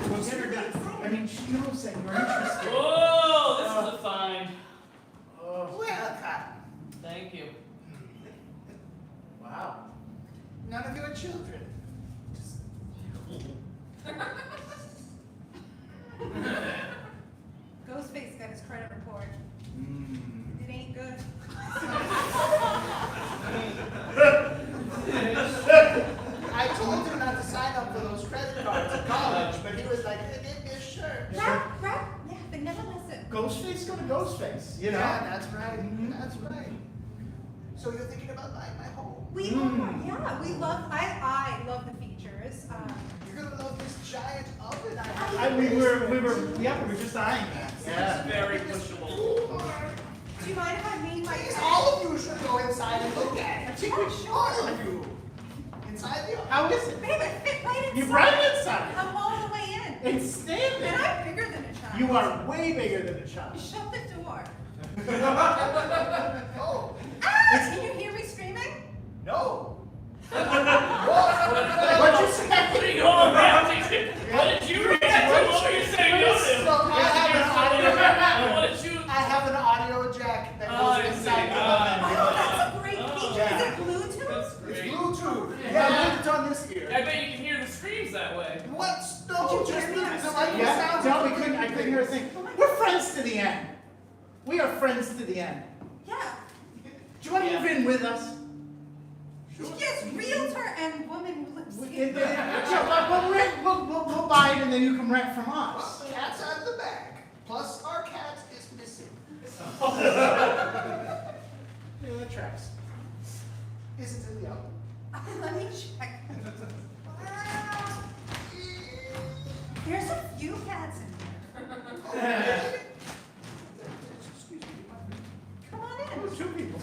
We'll get her done. I mean, you know what I'm saying? You're interested. Whoa, this is a find. Oh, Welcome. Thank you. wow. None of your children. Ghostface got his credit report. It ain't good. I told him not to sign up for those credit cards in college, but he was like, hey, give me a shirt. Rap. Yeah, they never listen. Ghostface go to Ghostface. You know? Yeah, that's right. That's right. So you're thinking about buying my home? We are, yeah. We love. I love the features. You're gonna love this giant oven I We have. were just eyeing that. It's Yeah. very pushable. Do you mind if I make my? Please, all of you should go inside and look at it. Yeah, sure. All of you. Inside the oven. How is it? Babe, I fit right inside. You're right inside. I'm all the way in. It's standing. And I'm bigger than a child. You are way bigger than a child. Shut the door. Oh, Ah! Can you hear me screaming? no. What'd you say? What are you going around? What did you react to? What were you saying no So to? I have What did you? I have an audio jack that Oh, I goes see. inside the Oh, oven. that's a great Oh, feature. yeah. Is it Bluetooth? That's It's great. Bluetooth. Yeah, it's on this ear. I bet you can hear the screams that way. What? No, Did you just hear me? the like Yeah, sounds. no, I couldn't hear a thing. We're friends to the end. We are friends to the end. Yeah. Do you want to Yeah. move in with us? Yes, realtor and woman who lives We'll buy it and then you can rent from us. Well, cat's out of the bag. Plus, our cat is missing. Yeah, that tracks. Is it in the oven? Let me check. There's a few cats in here. Excuse me. Come on in. Oh, 2 people.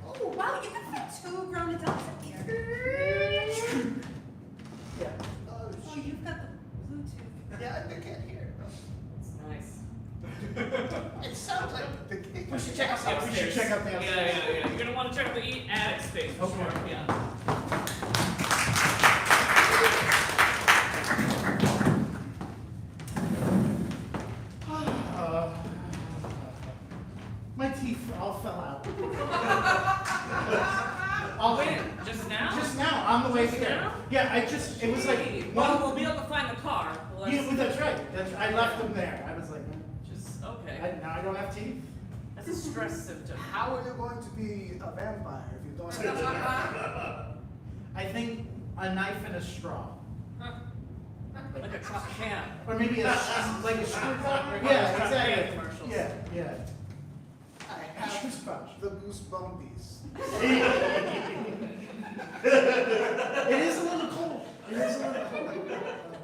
Oh, wow, you can fit 2 grown adults in here. Yeah. Oh, you've got the Bluetooth. Yeah, I can't hear. It's nice. It sounds like the We should check out the upstairs. We should check out the Yeah, upstairs. yeah, yeah. You're gonna want to check out the attic space for Okay. sure. Yeah. My teeth all fell out. Oh wait, just now? Just now, on the way Just here. now? Yeah, it was like Gee, one. well, we'll be able to find the car. Well, Yeah, well, that's right. I left them there. I was like, just okay. now I don't have teeth. That's a stress symptom. How are you going to be a vampire if you don't have teeth? I think a knife and a straw. Like a truck can. Or maybe like a screwdriver. Like Yeah, those truck can exactly. commercials. Yeah. I have Goosebumps. the goosebumpies. It is a little cold. It is a little cold.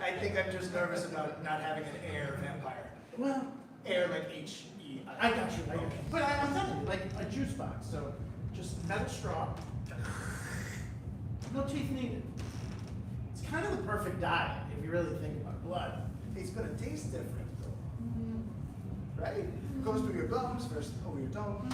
I think I'm just nervous about not having an air vampire. Well, Air like H-E. I got you. But I'm telling you, like a juice box. So just metal straw. No teeth needed. It's kind of the perfect diet if you really think about blood. It's gonna taste different though. Right? It goes through your gums first over your tongue.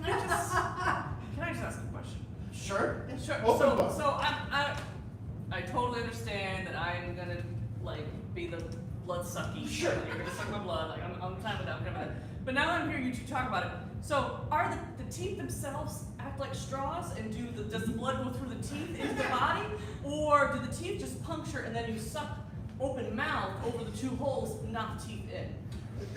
Can I just ask a question? Sure. Sure. Open book. So I totally understand that I'm gonna like be the blood sucky. Sure. You're gonna suck my blood. Like I'm fine with that. I'm fine with that. But now that I'm hearing you two talk about it. So are the teeth themselves act like straws, and does the blood go through the teeth into the body, or do the teeth just puncture and then you suck open mouth over the 2 holes and knock the teeth in? I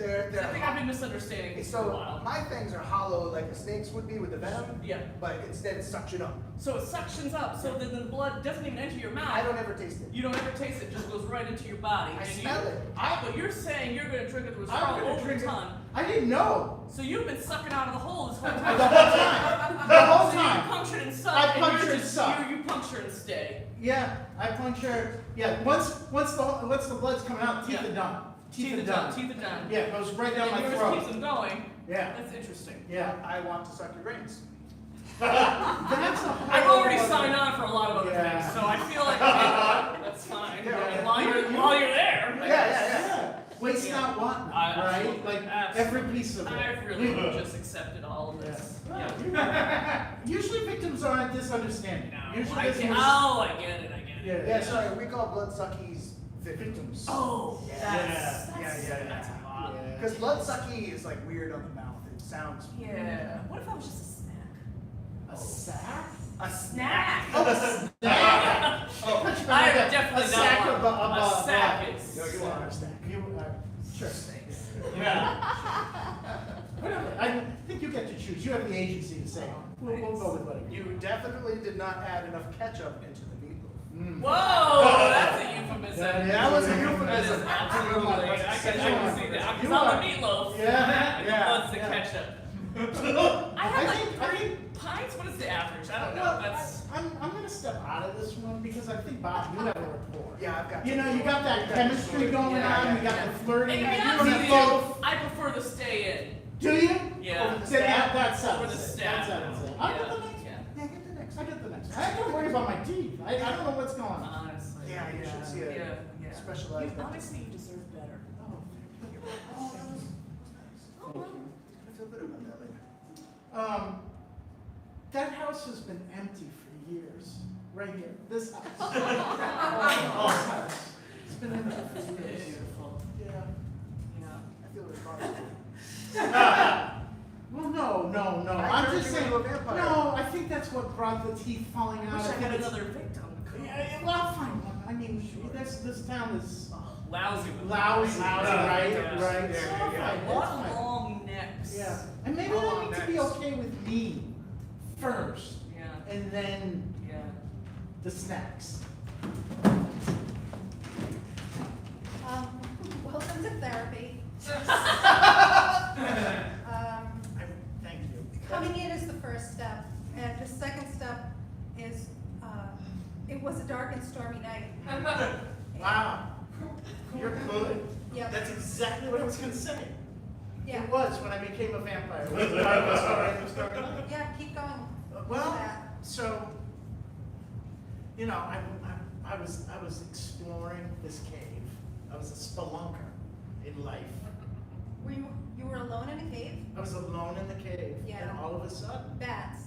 think I've been misunderstanding this for a So while. my things are hollow like a snake's would be with the venom, Yeah. but instead it suction up. So it suctions up, so then the blood doesn't even enter your mouth. I don't ever taste it. You don't ever taste it; it just goes right into your body. I And smell it. But you're saying you're going to drink it through a I'm straw gonna over drink a it. ton. I didn't know. So you've been sucking out of the hole this whole The time. whole time. The whole So you time. punctured and suck. I and punctured you're and just, suck. You puncture and stay. Yeah, I puncture. Yeah, once the blood's coming out, teeth Yeah. are done. Teeth are done. Teeth are done. Yeah, it goes right down And my yours throat. keeps them going. Yeah. That's interesting. Yeah. I want to suck your brains. That's a whole I've already other- signed on for a lot of other Yeah. things, so I feel like okay, that's fine. Yeah. While you're there. Yeah. Waste not, want not, right? Absolutely. Like Absolutely. every piece of it. I've really just accepted all of this. Usually victims aren't this understanding. Usually it's more- I get it. Yeah, sorry, we call bloodsuckies victims. Oh, that's Yeah. that's a lot. Because bloodsucky is like weird on the mouth. It sounds. Yeah. What if I was just a snack? A sack? A snack. Oh, a snack. I definitely a don't sack want of a sack. blood. Is No, you are a snack. You sure. Yeah. Whatever. I think you get to choose. You have the agency to say. We'll go with whatever. You definitely did not add enough ketchup into the meatloaf. Whoa, that's a euphemism. That was a That is euphemism. absolutely. I can see that. Because on the meatloaf, Yeah. what's the ketchup? I have like 3 pints. What is the average? I don't know. Well, That's. I'm gonna step out of this one because I think Bob, you have a rapport. Yeah, I've got. You know, you got that chemistry going on. You got the flirting. And to be you honest don't with have you, both. I prefer to stay in. Do you? Yeah. Over the staff? That Over settles the it. staff. That settles it. I'll get the next. Yeah. Yeah, get the next. I get the next. I don't worry about my teeth. I don't know what's going on. Honestly. Yeah, you should see a Yeah. specialized. You, honestly, you deserve better. Oh, Oh, that was nice. thank you. I feel good about that later. That house has been empty for years. Right here. This house. This house. It's been empty for years. Beautiful. Yeah. Yeah. I feel responsible. Well, no. I I'm turned just you saying. into a vampire. No, I think that's what brought the teeth falling out. Wish I think had it's- another victim. Yeah, well, I'll find one. I mean, this town is Lousy with lousy, right? Yeah. Right. Yeah, So yeah, I'll yeah. find it. What It's fine. long necks. Yeah, and maybe How they long need to be next? okay with me first, Yeah. and then Yeah. the snacks. Welcome to therapy. Thank you. Coming in is the first step, and the second step is, it was a dark and stormy night. Wow. You're good. Yep. That's exactly what I was going to say. Yeah. It was when I became a vampire. Yeah, keep going. Well, That. so, you know, I was exploring this cave. I was a spelunker in life. Were you were alone in a cave? I was alone in the cave, Yeah. and all of a sudden, Bats.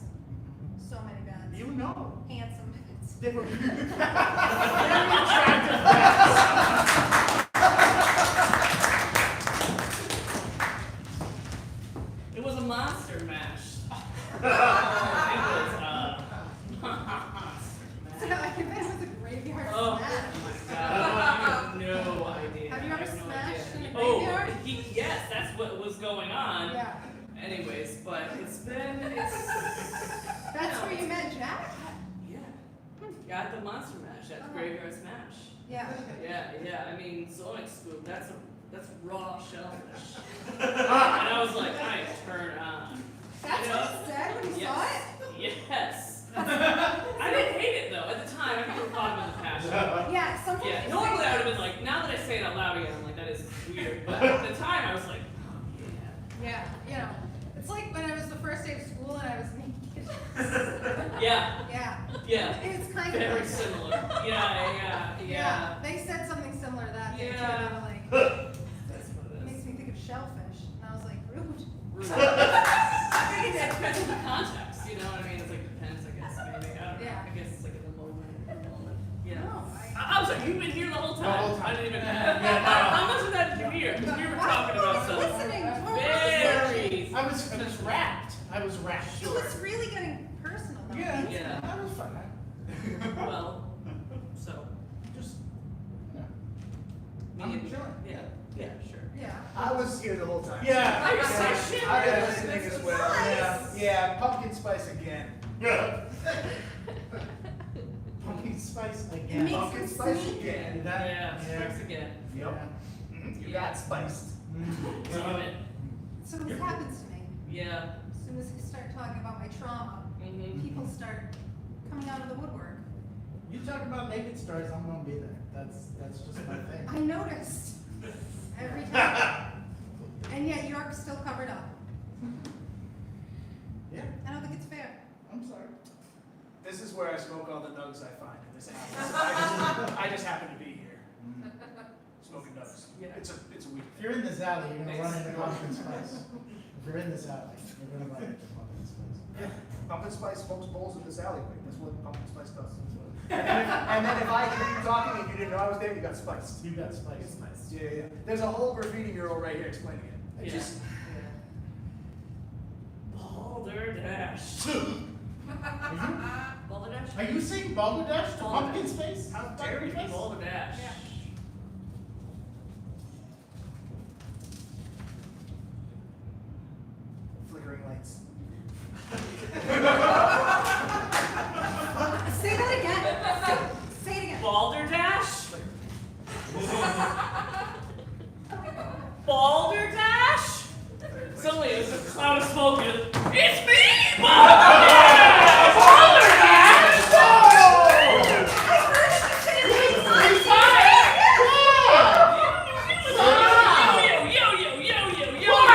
So many bats. you know, Handsome bats. they were very attractive bats. It was a monster mash. It was So I can bet it was a graveyard Oh smash. my god, you have no idea. Have you I ever have no smashed idea. in a graveyard? Oh, yes, that's what was going on. Yeah. Anyways, but it's That's where you met Jack? yeah. Yeah, at the monster mash, at the graveyard smash. Yeah. Yeah, I mean, Zonic scoop, that's raw shellfish. And I was like, I turn on. That's You what know? he said when he saw it? Yes. I didn't hate it though. At the time, I think it caught him in the passion. Yeah, sometimes. Yeah, you normally say I would have that. been like, now that I say it out loud again, I'm like, that is weird. But at the time, I was like, oh Yeah, you know, it's like when I was the first day of school and I was naked. yeah. Yeah. Yeah. It's kind of Very like that. similar. Yeah. They said something similar that day too. Yeah. They were like, That's what it it makes is. me think of shellfish. And I was like, rude. I mean, it depends on the context, you know what I mean? It's like, depends, I guess, maybe. I don't know. Yeah. I guess it's like in the moment. Yeah. No, I'm sorry, you've been here the whole time. The whole time. I didn't even. Yeah, How much of that did you hear? Because we were talking about something. Listening. Very. I was wrapped. I was wrapped. It was really getting personal though. Yeah. Yeah. That was fun. Well, so. Just, me I'm and- chilling. Yeah, sure. Yeah. I was here the whole time. Yeah. I was so shit. I was listening as well. Nice. Yeah, pumpkin spice again. Pumpkin spice It again. makes Pumpkin it spice sweet. again. Yeah, strikes again. Yep. You got spiced. Damn it. So this happens to me. Yeah. As soon as I start talking about my trauma, Mm-hmm. people start coming out of the woodwork. You talk about naked stories, I'm gonna be there. That's just my thing. I noticed every time. And yet you're still covered up. Yeah, I don't think it's fair. I'm sorry. This is where I smoke all the nugs I find in this house. I just happen to be here. Smoking nugs. Yeah. It's a weird If you're in this alley, you're gonna run into pumpkin spice. If you're in this alley, you're gonna run into pumpkin spice. Yeah. Pumpkin spice smokes bowls in this alleyway. That's what pumpkin spice does. And then if I hear you talking and you didn't know I was there, you got spiced. You got spice. Yeah. There's a whole graffiti mural right here explaining it. Yeah. Just Balderdash. Balderdash? Are you saying balderdash to Balderdash. pumpkin spice? how dare you? Balderdash. Yeah. Flickering lights. Say that again. Say it again. Balderdash? Balderdash? Suddenly there's a cloud of smoke and it's me! Balderdash! Balderdash! I heard it. You said it 3 times. Yo!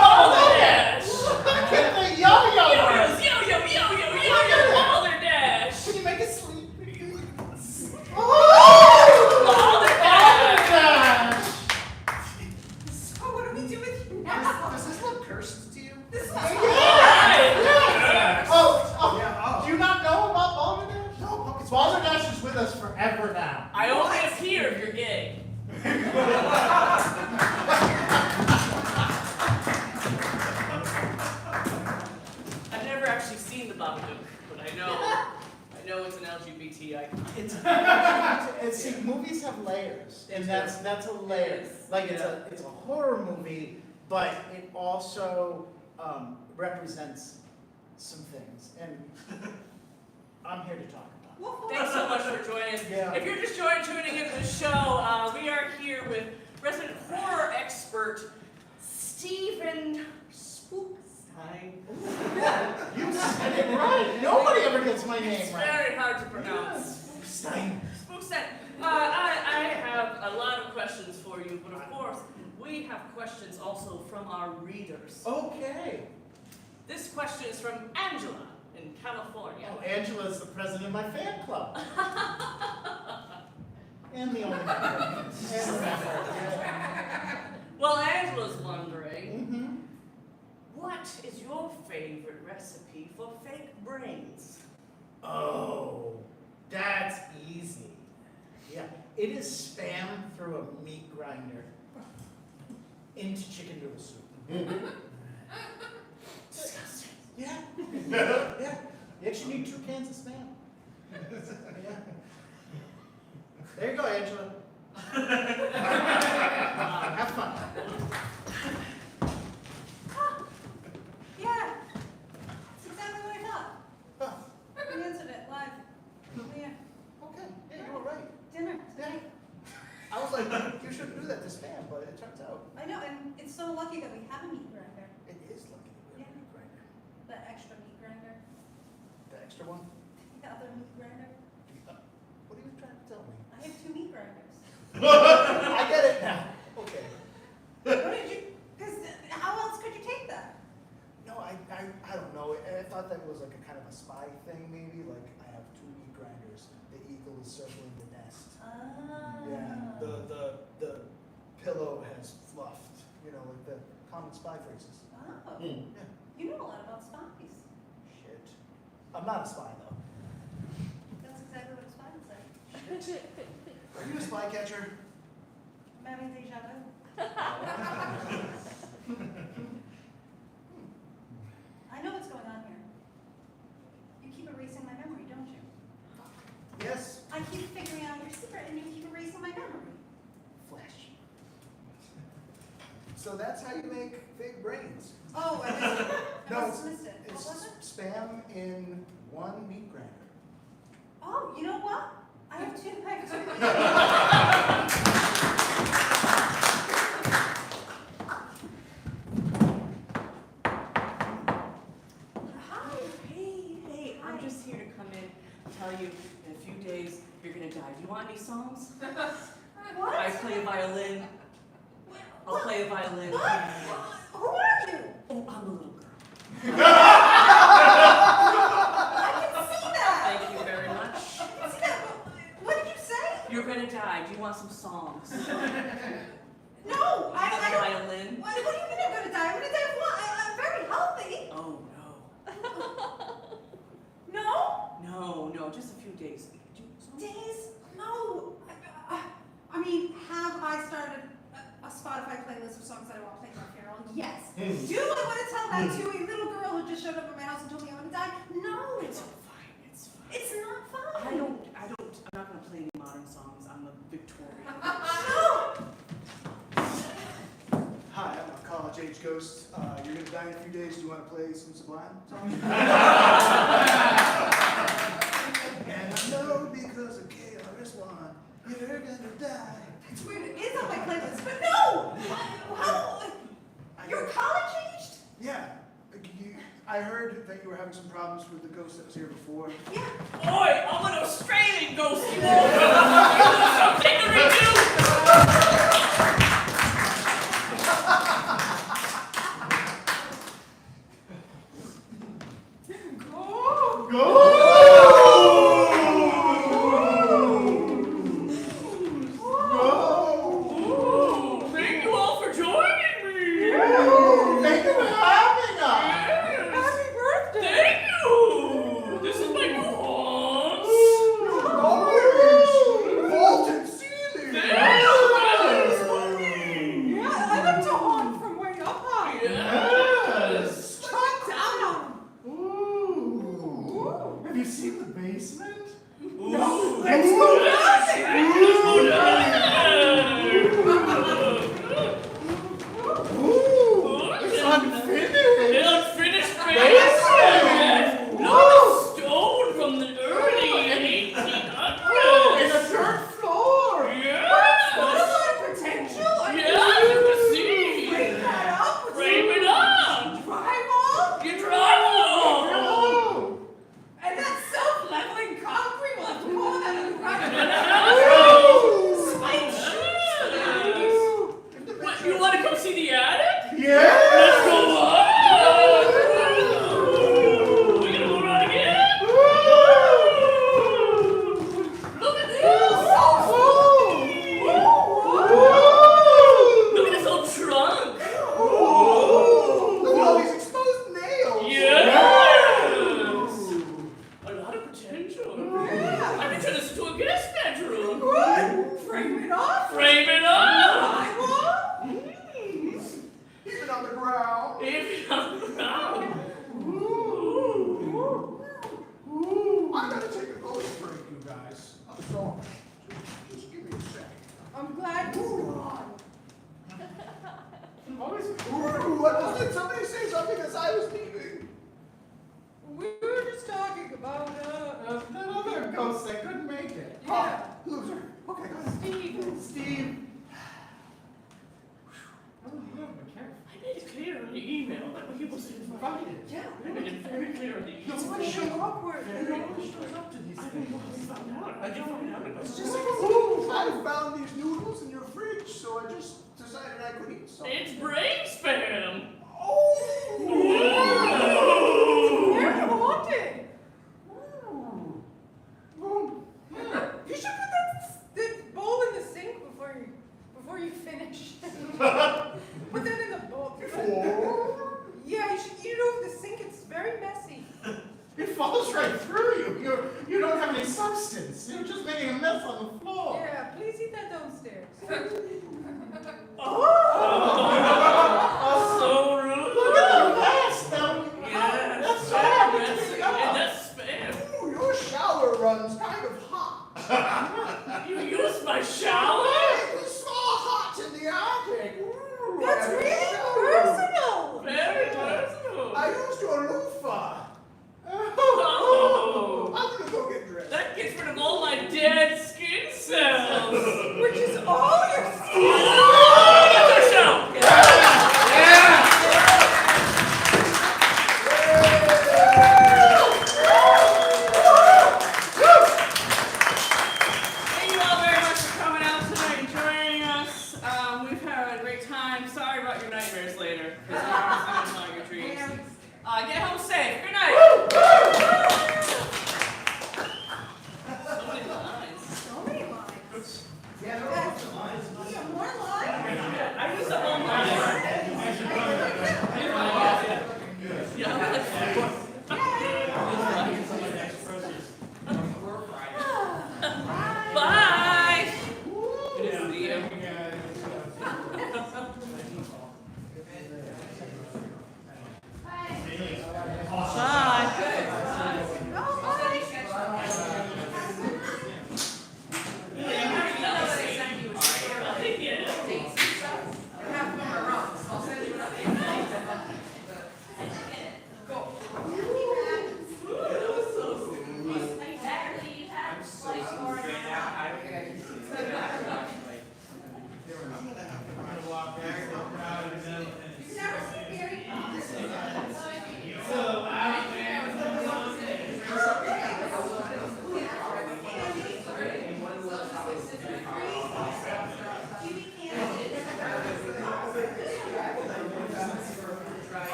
Balderdash! I can't think yo-yo words. Yo! Balderdash! Can you make it sleep? Balderdash! So what do we do with you now? Does this look cursed to you? This is Yes! Oh, do you not know about balderdash? No, pumpkin spice. Balderdash is with us forever now. I only appear if you're gay. I've never actually seen the Babadook, but I know it's an LGBT icon. It's see, movies have layers, and that's a layer. Like it's a horror movie, but it also represents some things. And I'm here to talk about. Thanks so much for joining us. Yeah. If you're just tuning into the show, we are here with resident horror expert Stephen Spookstein. You said it right. Nobody ever gets my name It's right. very hard to pronounce. Stein. Spookstein. I have a lot of questions for you, but of course, we have questions also from our readers. Okay. This question is from Angela in California. Oh, Angela's the president of my fan club. And the only member. And the member. Well, Angela's wondering, Mm-hmm. what is your favorite recipe for fake brains? Oh, that's easy. Yeah, it is spam through a meat grinder into chicken noodle soup. Disgusting. Yeah. Yeah. You actually need 2 cans of spam. Yeah. There you go, Angela. Have fun. Yeah. It's exactly what I thought. Huh. We answered it live. Yeah. Okay. Yeah, you were right. Dinner Yeah. tonight. I was like, you shouldn't do that to spam, but it turns out I know, and it's so lucky that we have a meat grinder. it is lucky that we have a meat grinder. The extra meat grinder. The extra one? The other meat grinder. What are you trying to tell me? I have 2 meat grinders. I get it now. Okay. What did you? Because how else could you take that? No, I don't know. I thought that was like a kind of a spy thing, maybe. Like I have 2 meat grinders. The eagle is circling the nest. Ah. Yeah. The pillow has fluffed. You know, like the common spy phrases. Oh. Yeah. You know a lot about spies. Shit. I'm not a spy though. That's exactly what a spy would say. Are you a spy catcher? I'm having deja vu. I know what's going on here. You keep erasing my memory, don't you? Yes. I keep figuring out your secret and you keep erasing my memory. Flesh. So that's how you make fake brains. Oh, I No, must have missed it. What It's was it? spam in 1 meat grinder. Oh, you know what? I have 2. I have 2. Hi. Hey, I'm just here to come in and tell you in a few days you're gonna die. Do you want any songs? What? I play a violin. I'll play a violin. What? Who are you? Oh, I'm a little girl. I can see that. Thank you very much. I can see that. What did you say? You're gonna die. Do you want some songs? No, I don't. Violin. What do you mean I'm gonna die? I'm gonna die of what? I'm very healthy. Oh No? no, just a few days. Days? No. I mean, have I started a Spotify playlist of songs that I want to play at my funeral? Yes. Do I want to tell that to a little girl who just showed up at my house and told me I'm gonna die? No. It's fine. It's fine. It's not fun. I'm not gonna play any modern songs. I'm a Victorian. No. Hi, I'm a college-age ghost. You're gonna die in a few days. Do you want to play some Sublime songs? And I know because of KRS-One, you're gonna die. That's weird. It is on my playlist, but no. How? You're college aged? Yeah. I heard that you were having some problems with the ghost that was here before. Yeah. Boy, I'm an Australian ghost. You won't. Something to redo. Thank you all for joining me. Thank you for having us. Happy birthday. Thank you. This is my new house. Vaulted ceiling. Thank you. Yeah, I like to haunt from way up high. Yes. Straight down. Ooh. Have you seen the basement? No, Let's go down. It's unfinished. An unfinished basement. Not a stone from the earth. email that he was invited. Yeah. I made it very clear that he It's was so awkward. very always shows up to these things. I found out. I did find out. It's just like, ooh, I found these noodles in your fridge, so I just decided I could eat some. It's brain spam. Oh! Very haunted. You should put that bowl in the sink before you finish. Put that in the bowl. Yeah, you should eat it over the sink. It's very messy. It falls right through you. You don't have any substance. You're just making a mess on the floor. Yeah, please eat that downstairs.